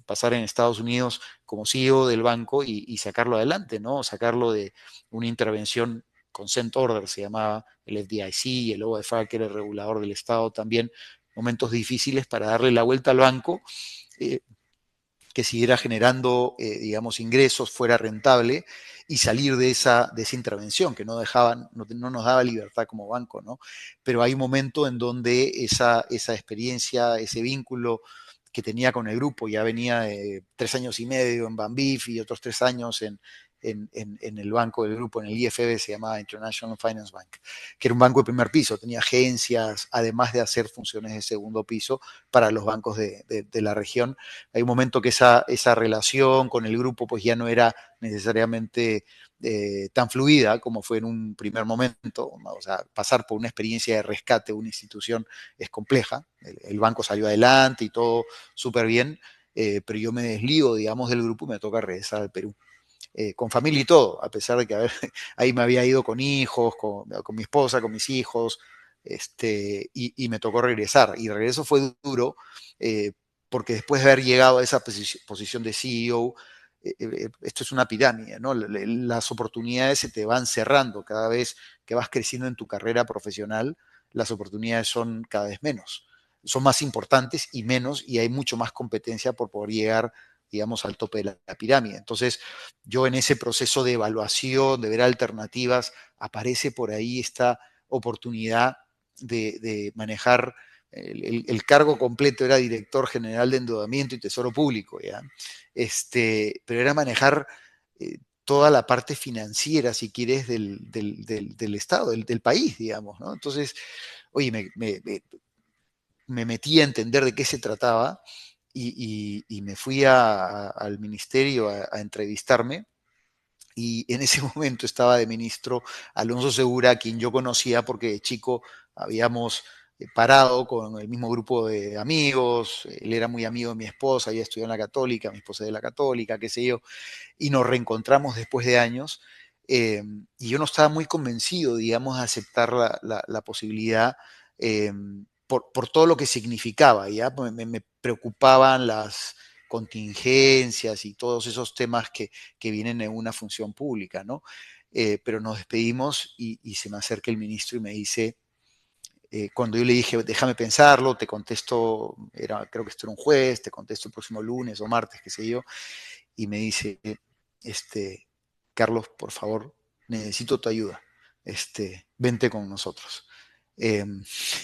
pasar en Estados Unidos como CEO del banco y sacarlo adelante, ¿no? Sacarlo de una intervención consent order, se llamaba el FDIC, el OFAC, que era el regulador del Estado también, momentos difíciles para darle la vuelta al banco, eh, que siguiera generando, digamos, ingresos, fuera rentable y salir de esa intervención que no nos daba libertad como banco, ¿no? Pero hay un momento en donde esa experiencia, ese vínculo que tenía con el grupo, ya venía de 3 años y medio en Banbif y otros 3 años en el banco del grupo, en el IFB, se llamaba International Finance Bank, que era un banco de primer piso, tenía agencias, además de hacer funciones de segundo piso para los bancos de la región. Hay un momento que esa relación con el grupo pues ya no era necesariamente tan fluida como fue en un primer momento. O sea, pasar por una experiencia de rescate de una institución es compleja. El banco salió adelante y todo súper bien, pero yo me desligo, digamos, del grupo y me toca regresar al Perú. Con familia y todo, a pesar de que ahí me había ido con hijos, con mi esposa, con mis hijos, y me tocó regresar. Y el regreso fue duro, eh, porque después de haber llegado a esa posición de CEO, esto es una pirámide, ¿no? Las oportunidades se te van cerrando cada vez que vas creciendo en tu carrera profesional, las oportunidades son cada vez menos. Son más importantes y menos, y hay mucho más competencia por poder llegar, digamos, al tope de la pirámide. Entonces, yo en ese proceso de evaluación, de ver alternativas, aparece por ahí esta oportunidad de manejar el cargo completo, era director general de endeudamiento y tesoro público, ¿ya? Pero era manejar toda la parte financiera, si quieres, del Estado, del país, digamos, ¿no? Entonces, oye, me metí a entender de qué se trataba y me fui al ministerio a entrevistarme, y en ese momento estaba de ministro Alonso Segura, a quien yo conocía porque de chico habíamos parado con el mismo grupo de amigos. Él era muy amigo de mi esposa, había estudiado en la Católica, mi esposa de la Católica, qué sé yo, y nos reencontramos después de años. Y yo no estaba muy convencido, digamos, de aceptar la posibilidad, eh, por todo lo que significaba, ¿ya? Me preocupaban las contingencias y todos esos temas que vienen en una función pública, ¿no? Pero nos despedimos y se me acerca el ministro y me dice, cuando yo le dije, déjame pensarlo, te contesto, creo que esto era un jueves, te contesto el próximo lunes o martes, qué sé yo, y me dice, este, Carlos, por favor, necesito tu ayuda, vente con nosotros. Eh,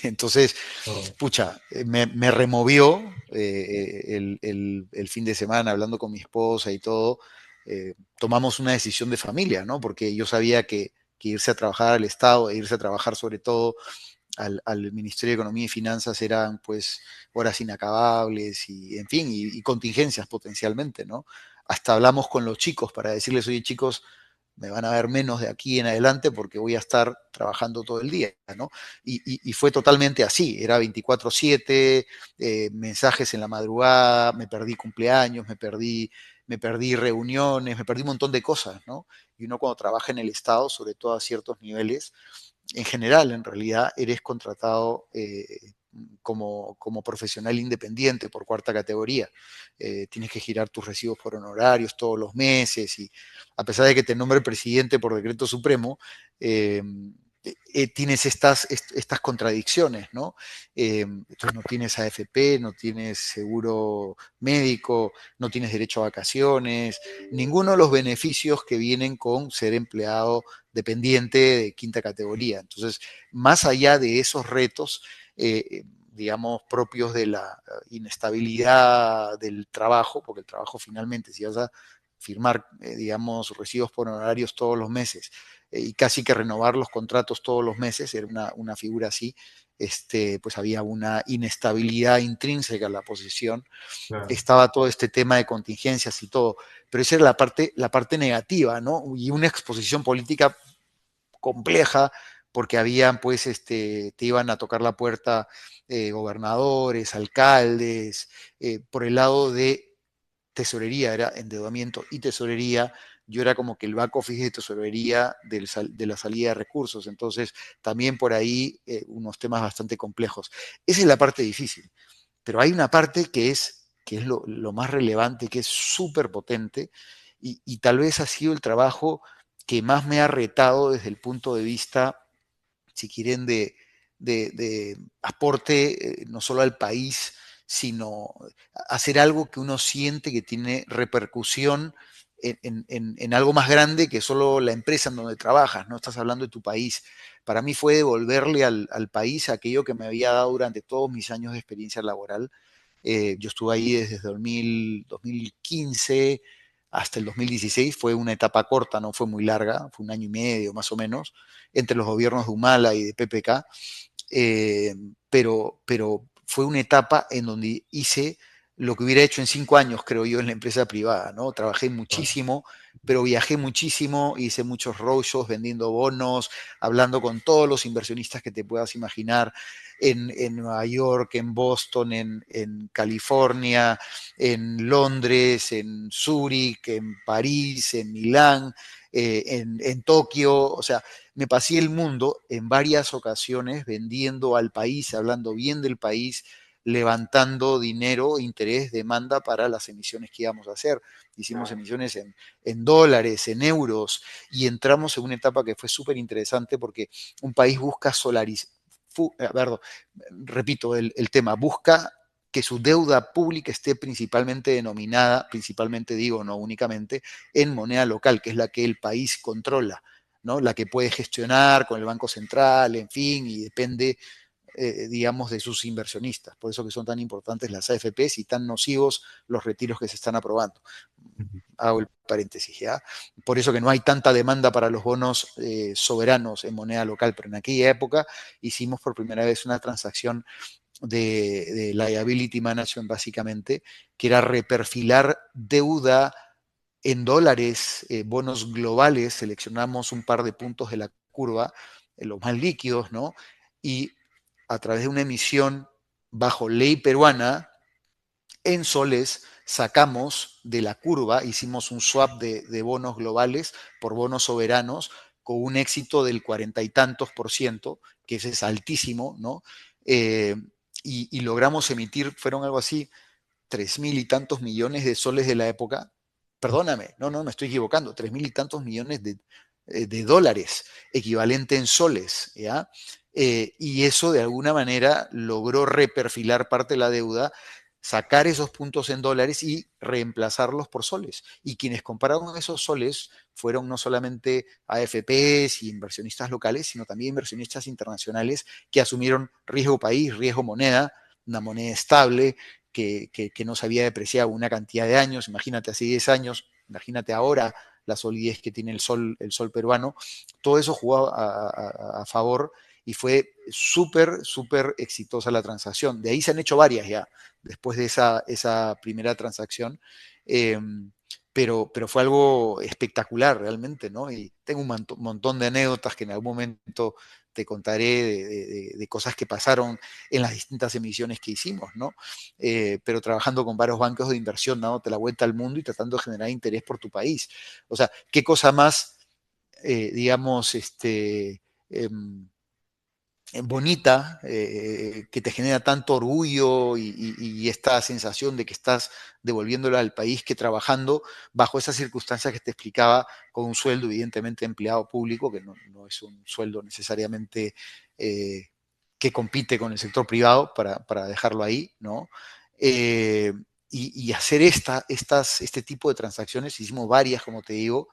entonces, Oh, pucha, me removió el fin de semana hablando con mi esposa y todo. Tomamos una decisión de familia, ¿no? Porque yo sabía que irse a trabajar al Estado e irse a trabajar sobre todo al Ministerio de Economía y Finanzas eran pues horas inacabables y en fin, y contingencias potencialmente, ¿no? Hasta hablamos con los chicos para decirles, oye chicos, me van a ver menos de aquí en adelante porque voy a estar trabajando todo el día, ¿no? Y fue totalmente así, era 24/7, mensajes en la madrugada, me perdí cumpleaños, me perdí reuniones, me perdí un montón de cosas, ¿no? Y uno cuando trabaja en el Estado, sobre todo a ciertos niveles, en general, en realidad, eres contratado como profesional independiente por cuarta categoría. Tienes que girar tus recibos por honorarios todos los meses y a pesar de que te nombre presidente por decreto supremo, tienes estas contradicciones, ¿no? Entonces no tienes AFP, no tienes seguro médico, no tienes derecho a vacaciones, ninguno de los beneficios que vienen con ser empleado dependiente de quinta categoría. Entonces, más allá de esos retos, digamos, propios de la inestabilidad del trabajo, porque el trabajo finalmente, si vas a firmar, digamos, recibos por honorarios todos los meses y casi que renovar los contratos todos los meses, era una figura así, pues había una inestabilidad intrínseca en la posición, Claro, estaba todo este tema de contingencias y todo, pero esa era la parte negativa, ¿no? Y una exposición política compleja, porque habían, pues, te iban a tocar la puerta gobernadores, alcaldes, por el lado de tesorería, era endeudamiento y tesorería, yo era como que el back office de tesorería de la salida de recursos, entonces también por ahí unos temas bastante complejos. Esa es la parte difícil, pero hay una parte que es lo más relevante, que es súper potente y tal vez ha sido el trabajo que más me ha retado desde el punto de vista, si quieren, de aporte no solo al país, sino hacer algo que uno siente que tiene repercusión en algo más grande que solo la empresa en donde trabajas, no estás hablando de tu país. Para mí fue devolverle al país aquello que me había dado durante todos mis años de experiencia laboral. Yo estuve ahí desde 2015 hasta el 2016, fue una etapa corta, no fue muy larga, fue un año y medio más o menos, entre los gobiernos de Humala y de PPK, eh, pero fue una etapa en donde hice lo que hubiera hecho en 5 años, creo yo, en la empresa privada, ¿no? Trabajé claro. muchísimo, pero viajé muchísimo, hice muchos roadshows vendiendo bonos, hablando con todos los inversionistas que te puedas imaginar, en Nueva York, en Boston, en California, en Londres, en Zúrich, en París, en Milán, en Tokio, o sea, me pasé el mundo en varias ocasiones vendiendo al país, hablando bien del país, levantando dinero, interés, demanda para las emisiones que íbamos a hacer. Hicimos Claro. emisiones en dólares, en euros, y entramos en una etapa que fue súper interesante porque un país busca solarizar, perdón, repito el tema, busca que su deuda pública esté principalmente denominada, principalmente digo, no únicamente, en moneda local, que es la que el país controla, ¿no? La que puede gestionar con el Banco Central, en fin, y depende, digamos, de sus inversionistas. Por eso que son tan importantes las AFPs y tan nocivos los retiros que se están aprobando. Ujú. Hago el paréntesis, ¿ya? Por eso que no hay tanta demanda para los bonos soberanos en moneda local, pero en aquella época hicimos por primera vez una transacción de liability management, básicamente, que era reperfilar deuda en dólares, bonos globales, seleccionamos un par de puntos de la curva, los más líquidos, ¿no? Y a través de una emisión bajo ley peruana, en soles, sacamos de la curva, hicimos un swap de bonos globales por bonos soberanos con un éxito del 40 y tantos %, que ese es altísimo, ¿no? Eh, y logramos emitir, fueron algo así, 3.000 y tantos millones de soles de la época. Perdóname, no, me estoy equivocando, 3.000 y tantos millones de dólares, equivalente en soles, ¿ya? Y eso de alguna manera logró reperfilar parte de la deuda, sacar esos puntos en dólares y reemplazarlos por soles. Y quienes compraron esos soles fueron no solamente AFPs y inversionistas locales, sino también inversionistas internacionales que asumieron riesgo país, riesgo moneda, una moneda estable, que no se había depreciado una cantidad de años, imagínate hace 10 años, imagínate ahora la solidez que tiene el sol peruano, todo eso jugó a favor y fue súper, súper exitosa la transacción. De ahí se han hecho varias ya, después de esa primera transacción, eh, pero fue algo espectacular realmente, ¿no? Y tengo un montón de anécdotas que en algún momento te contaré de cosas que pasaron en las distintas emisiones que hicimos, ¿no? Pero trabajando con varios bancos de inversión, dándote la vuelta al mundo y tratando de generar interés por tu país. O sea, ¿qué cosa más, digamos, eh, bonita, que te genera tanto orgullo y esta sensación de que estás devolviéndola al país, que trabajando bajo esas circunstancias que te explicaba, con un sueldo evidentemente empleado público, que no es un sueldo necesariamente eh, que compite con el sector privado, para dejarlo ahí, ¿no? Eh, y hacer este tipo de transacciones, hicimos varias, como te digo,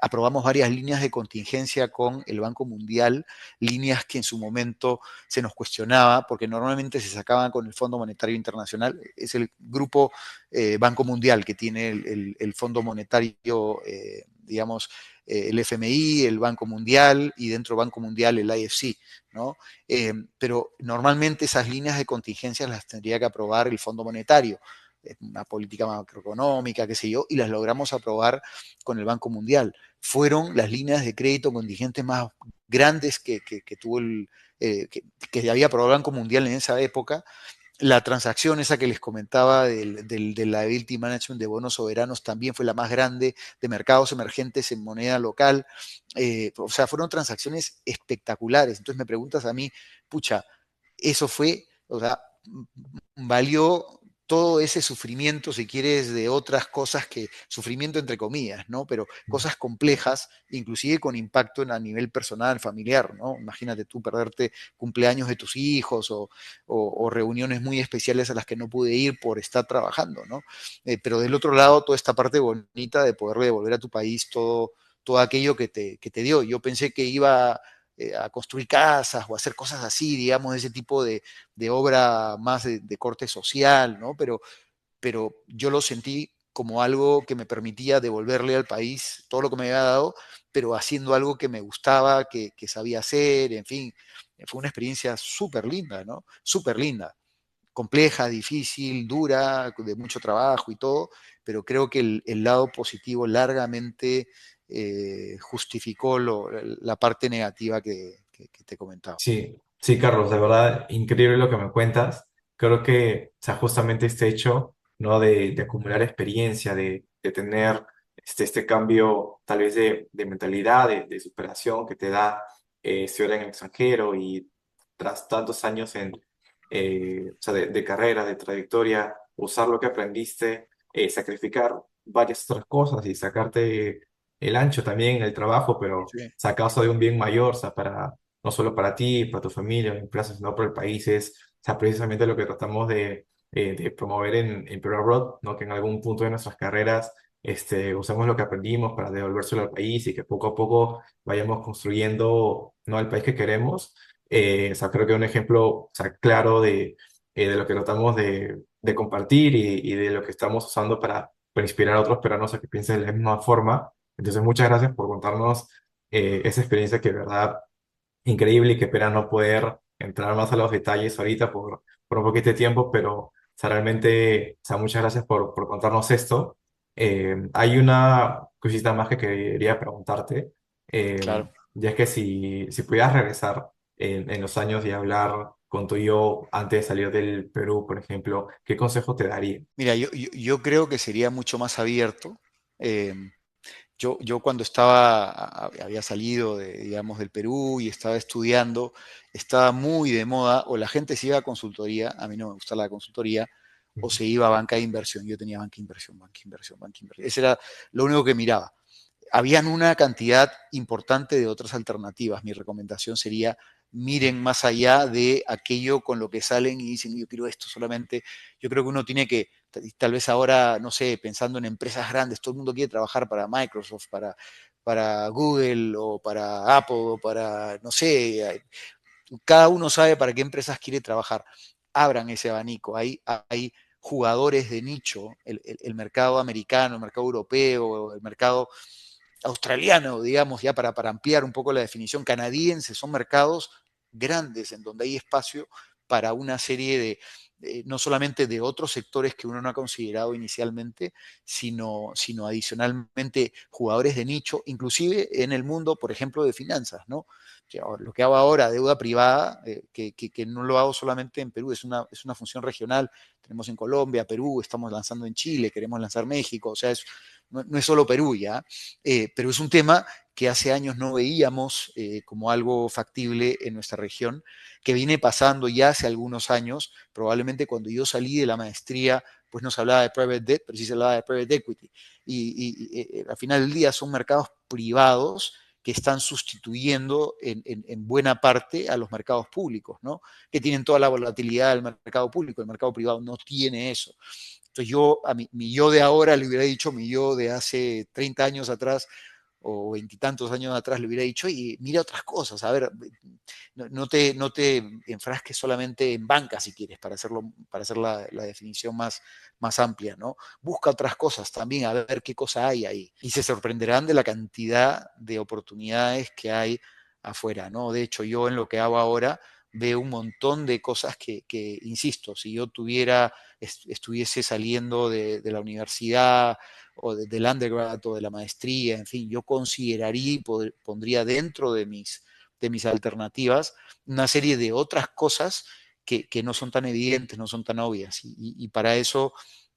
aprobamos varias líneas de contingencia con el Banco Mundial, líneas que en su momento se nos cuestionaba, porque normalmente se sacaban con el Fondo Monetario Internacional. Es el grupo Banco Mundial que tiene el Fondo Monetario, digamos, el FMI, el Banco Mundial y dentro del Banco Mundial el IFC, ¿no? Pero normalmente esas líneas de contingencia las tendría que aprobar el Fondo Monetario, una política macroeconómica, qué sé yo, y las logramos aprobar con el Banco Mundial. Fueron las líneas de crédito contingentes más grandes que tuvo que había aprobado el Banco Mundial en esa época. La transacción esa que les comentaba del liability management de bonos soberanos también fue la más grande de mercados emergentes en moneda local. O sea, fueron transacciones espectaculares. Entonces me preguntas a mí, pucha, eso fue, o sea, valió todo ese sufrimiento, si quieres, de otras cosas que, sufrimiento entre comillas, ¿no? Pero cosas complejas, inclusive con impacto a nivel personal, familiar, ¿no? Imagínate tú perderte cumpleaños de tus hijos o reuniones muy especiales a las que no pude ir por estar trabajando, ¿no? Pero del otro lado, toda esta parte bonita de poder devolver a tu país todo aquello que te dio. Yo pensé que iba a construir casas o hacer cosas así, digamos, de ese tipo de obra más de corte social, ¿no? Pero yo lo sentí como algo que me permitía devolverle al país todo lo que me había dado, pero haciendo algo que me gustaba, que sabía hacer, en fin, fue una experiencia súper linda, ¿no? Súper linda, compleja, difícil, dura, de mucho trabajo y todo, pero creo que el lado positivo largamente justificó la parte negativa que te comentaba. Sí, sí, Carlos, de verdad, increíble lo que me cuentas. Creo que, o sea, justamente este hecho, ¿no? De acumular experiencia, de tener este cambio tal vez de mentalidad, de superación que te da estudiar en el extranjero y tras tantos años o sea, de carrera, de trayectoria, usar lo que aprendiste, sacrificar varias otras cosas y sacarte el ancho también en el trabajo, pero Sí, a causa de un bien mayor, o sea, para no solo para ti, para tu familia, la empresa, sino para el país. Es, o sea, precisamente lo que tratamos de promover en Peru Abroad, ¿no? Que en algún punto de nuestras carreras usemos lo que aprendimos para devolvérselo al país y que poco a poco vayamos construyendo, ¿no? El país que queremos. O sea, creo que un ejemplo, o sea, claro de lo que tratamos de compartir y de lo que estamos usando para inspirar a otros peruanos a que piensen de la misma forma. Entonces, muchas gracias por contarnos esa experiencia que, de verdad, increíble y que espera no poder entrar más a los detalles ahorita por un poquito de tiempo, pero o sea, realmente, o sea, muchas gracias por contarnos esto. Hay una cosita más que quería preguntarte, eh, claro. ya es que si pudieras regresar en los años y hablar con tu yo antes de salir del Perú, por ejemplo, ¿qué consejo te daría? Mira, yo creo que sería mucho más abierto. Eh, yo cuando había salido digamos, del Perú y estaba estudiando, estaba muy de moda, o la gente se iba a consultoría, a mí no me gusta la consultoría, o se iba a banca de inversión. Yo tenía banca de inversión, banca de inversión, banca de inversión. Ese era lo único que miraba. Habían una cantidad importante de otras alternativas. Mi recomendación sería: miren más allá de aquello con lo que salen y dicen, yo quiero esto solamente. Yo creo que uno tiene que, tal vez ahora, no sé, pensando en empresas grandes, todo el mundo quiere trabajar para Microsoft, para Google o para Apple o para, no sé, cada uno sabe para qué empresas quiere trabajar. Abran ese abanico. Hay jugadores de nicho, el mercado americano, el mercado europeo, el mercado australiano, digamos, ya para ampliar un poco la definición, canadiense, son mercados grandes en donde hay espacio para una serie no solamente de otros sectores que uno no ha considerado inicialmente, sino adicionalmente jugadores de nicho, inclusive en el mundo, por ejemplo, de finanzas, ¿no? Lo que hago ahora, deuda privada, que no lo hago solamente en Perú, es una función regional. Tenemos en Colombia, Perú, estamos lanzando en Chile, queremos lanzar México, o sea, no es solo Perú ya, pero es un tema que hace años no veíamos como algo factible en nuestra región, que viene pasando ya hace algunos años. Probablemente cuando yo salí de la maestría, pues no se hablaba de private debt, pero sí se hablaba de private equity. Al final del día son mercados privados que están sustituyendo en buena parte a los mercados públicos, ¿no? Que tienen toda la volatilidad del mercado público. El mercado privado no tiene eso. Entonces yo, a mi yo de ahora le hubiera dicho, mi yo de hace 30 años atrás o veintitantos años atrás le hubiera dicho, y mira otras cosas, a ver, no te enfrasques solamente en banca si quieres, para hacer la definición más amplia, ¿no? Busca otras cosas también, a ver qué cosa hay ahí. Y se sorprenderán de la cantidad de oportunidades que hay afuera, ¿no? De hecho, yo en lo que hago ahora veo un montón de cosas insisto, si yo estuviese saliendo de la universidad o del undergrad o de la maestría, en fin, yo consideraría y pondría dentro de mis alternativas una serie de otras cosas que no son tan evidentes, no son tan obvias. Y para eso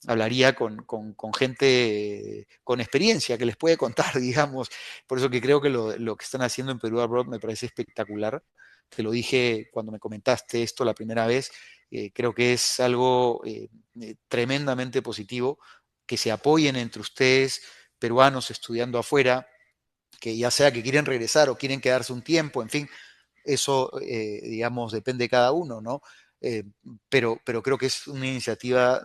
hablaría con gente con experiencia que les puede contar, digamos. Por eso que creo que lo que están haciendo en Perú Abroad me parece espectacular. Te lo dije cuando me comentaste esto la primera vez. Creo que es algo tremendamente positivo, que se apoyen entre ustedes, peruanos estudiando afuera, que ya sea que quieren regresar o quieren quedarse un tiempo, en fin, eso, digamos, depende de cada uno, ¿no? Eh, pero creo que es una iniciativa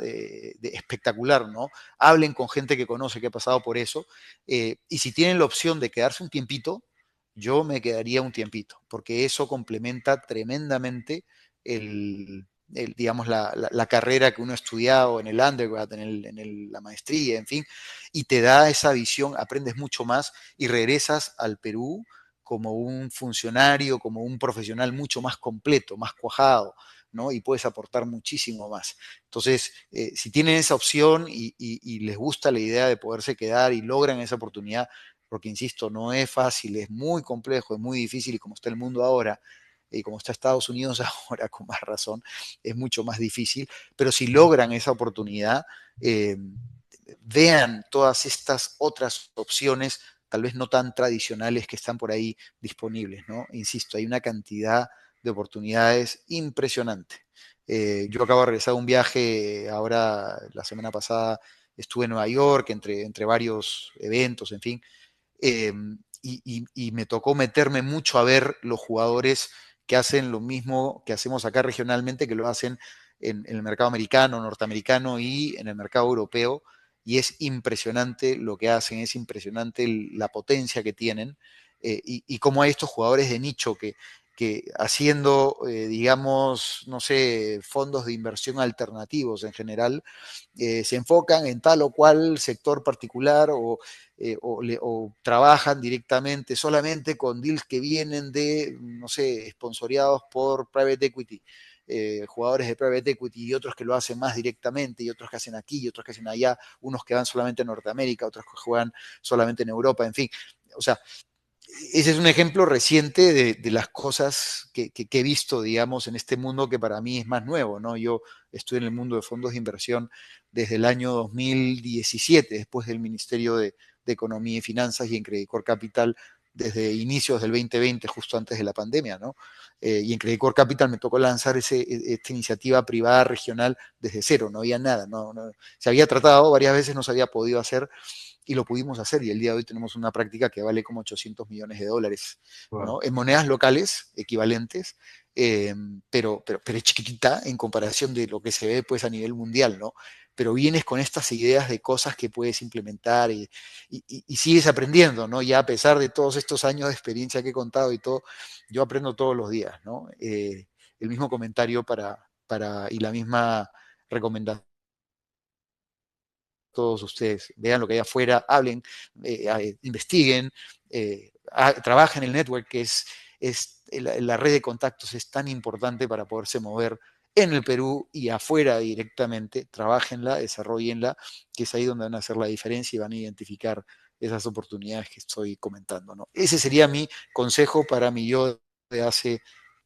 espectacular, ¿no? Hablen con gente que conoce, que ha pasado por eso, y si tienen la opción de quedarse un tiempito, yo me quedaría un tiempito, porque eso complementa tremendamente digamos, la carrera que uno ha estudiado en el undergrad, la maestría, en fin, y te da esa visión, aprendes mucho más y regresas al Perú como un funcionario, como un profesional mucho más completo, más cuajado, ¿no? Y puedes aportar muchísimo más. Entonces, si tienen esa opción y les gusta la idea de poderse quedar y logran esa oportunidad, porque insisto, no es fácil, es muy complejo, es muy difícil, y como está el mundo ahora, y como está Estados Unidos ahora, con más razón, es mucho más difícil, pero si logran esa oportunidad, vean todas estas otras opciones, tal vez no tan tradicionales, que están por ahí disponibles, ¿no? Insisto, hay una cantidad de oportunidades impresionante. Yo acabo de regresar de un viaje, ahora la semana pasada estuve en Nueva York, entre varios eventos, en fin, eh, y me tocó meterme mucho a ver los jugadores que hacen lo mismo que hacemos acá regionalmente, que lo hacen en el mercado americano, norteamericano y en el mercado europeo, y es impresionante lo que hacen, es impresionante la potencia que tienen, y cómo hay estos jugadores de nicho que haciendo, digamos, no sé, fondos de inversión alternativos en general, se enfocan en tal o cual sector particular, o trabajan directamente solamente con deals que vienen de, no sé, sponsoreados por private equity, jugadores de private equity, y otros que lo hacen más directamente, y otros que hacen aquí, y otros que hacen allá, unos que van solamente en Norteamérica, otros que juegan solamente en Europa, en fin. O sea, ese es un ejemplo reciente de las cosas que he visto, digamos, en este mundo que para mí es más nuevo, ¿no? Yo estoy en el mundo de fondos de inversión desde el año 2017, después del Ministerio de Economía y Finanzas, y en Credit Corp Capital desde inicios del 2020, justo antes de la pandemia, ¿no? Y en Credit Corp Capital me tocó lanzar esta iniciativa privada regional desde cero, no había nada, se había tratado varias veces, no se había podido hacer, y lo pudimos hacer, y el día de hoy tenemos una práctica que vale como $800 millones, Wow. ¿no? En monedas locales equivalentes, eh, pero es chiquitita en comparación de lo que se ve, pues, a nivel mundial, ¿no? Pero vienes con estas ideas de cosas que puedes implementar, y sigues aprendiendo, ¿no? Ya a pesar de todos estos años de experiencia que he contado y todo, yo aprendo todos los días, ¿no? El mismo comentario y la misma recomendación todos ustedes. Vean lo que hay afuera, hablen, investiguen, trabajen en el network, que es la red de contactos es tan importante para poderse mover en el Perú y afuera directamente. Trabajenla, desarrollenla, que es ahí donde van a hacer la diferencia y van a identificar esas oportunidades que estoy comentando, ¿no? Ese sería mi consejo para mi yo de hace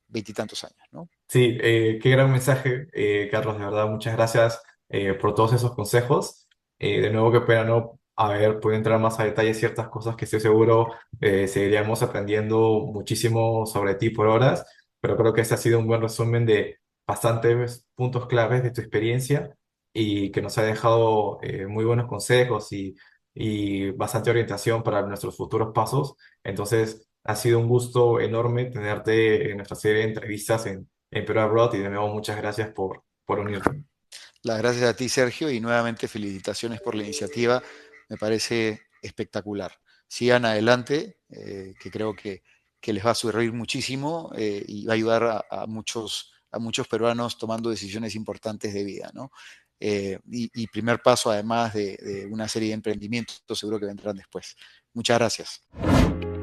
veintitantos años, ¿no? Sí, qué gran mensaje, Carlos, de verdad, muchas gracias por todos esos consejos. De nuevo, qué pena no A ver, puedo entrar más a detalle ciertas cosas que estoy seguro seguiríamos aprendiendo muchísimo sobre ti por horas, pero creo que este ha sido un buen resumen de bastantes puntos claves de tu experiencia y que nos ha dejado muy buenos consejos y bastante orientación para nuestros futuros pasos. Entonces, ha sido un gusto enorme tenerte en nuestra serie de entrevistas en Perú Abroad y de nuevo muchas gracias por unirte. Las gracias a ti, Sergio, y nuevamente felicitaciones por la iniciativa. Me parece espectacular. Sigan adelante, que creo que les va a servir muchísimo y va a ayudar a muchos peruanos tomando decisiones importantes de vida, ¿no? Y primer paso, además de una serie de emprendimientos, seguro que vendrán después. Muchas gracias.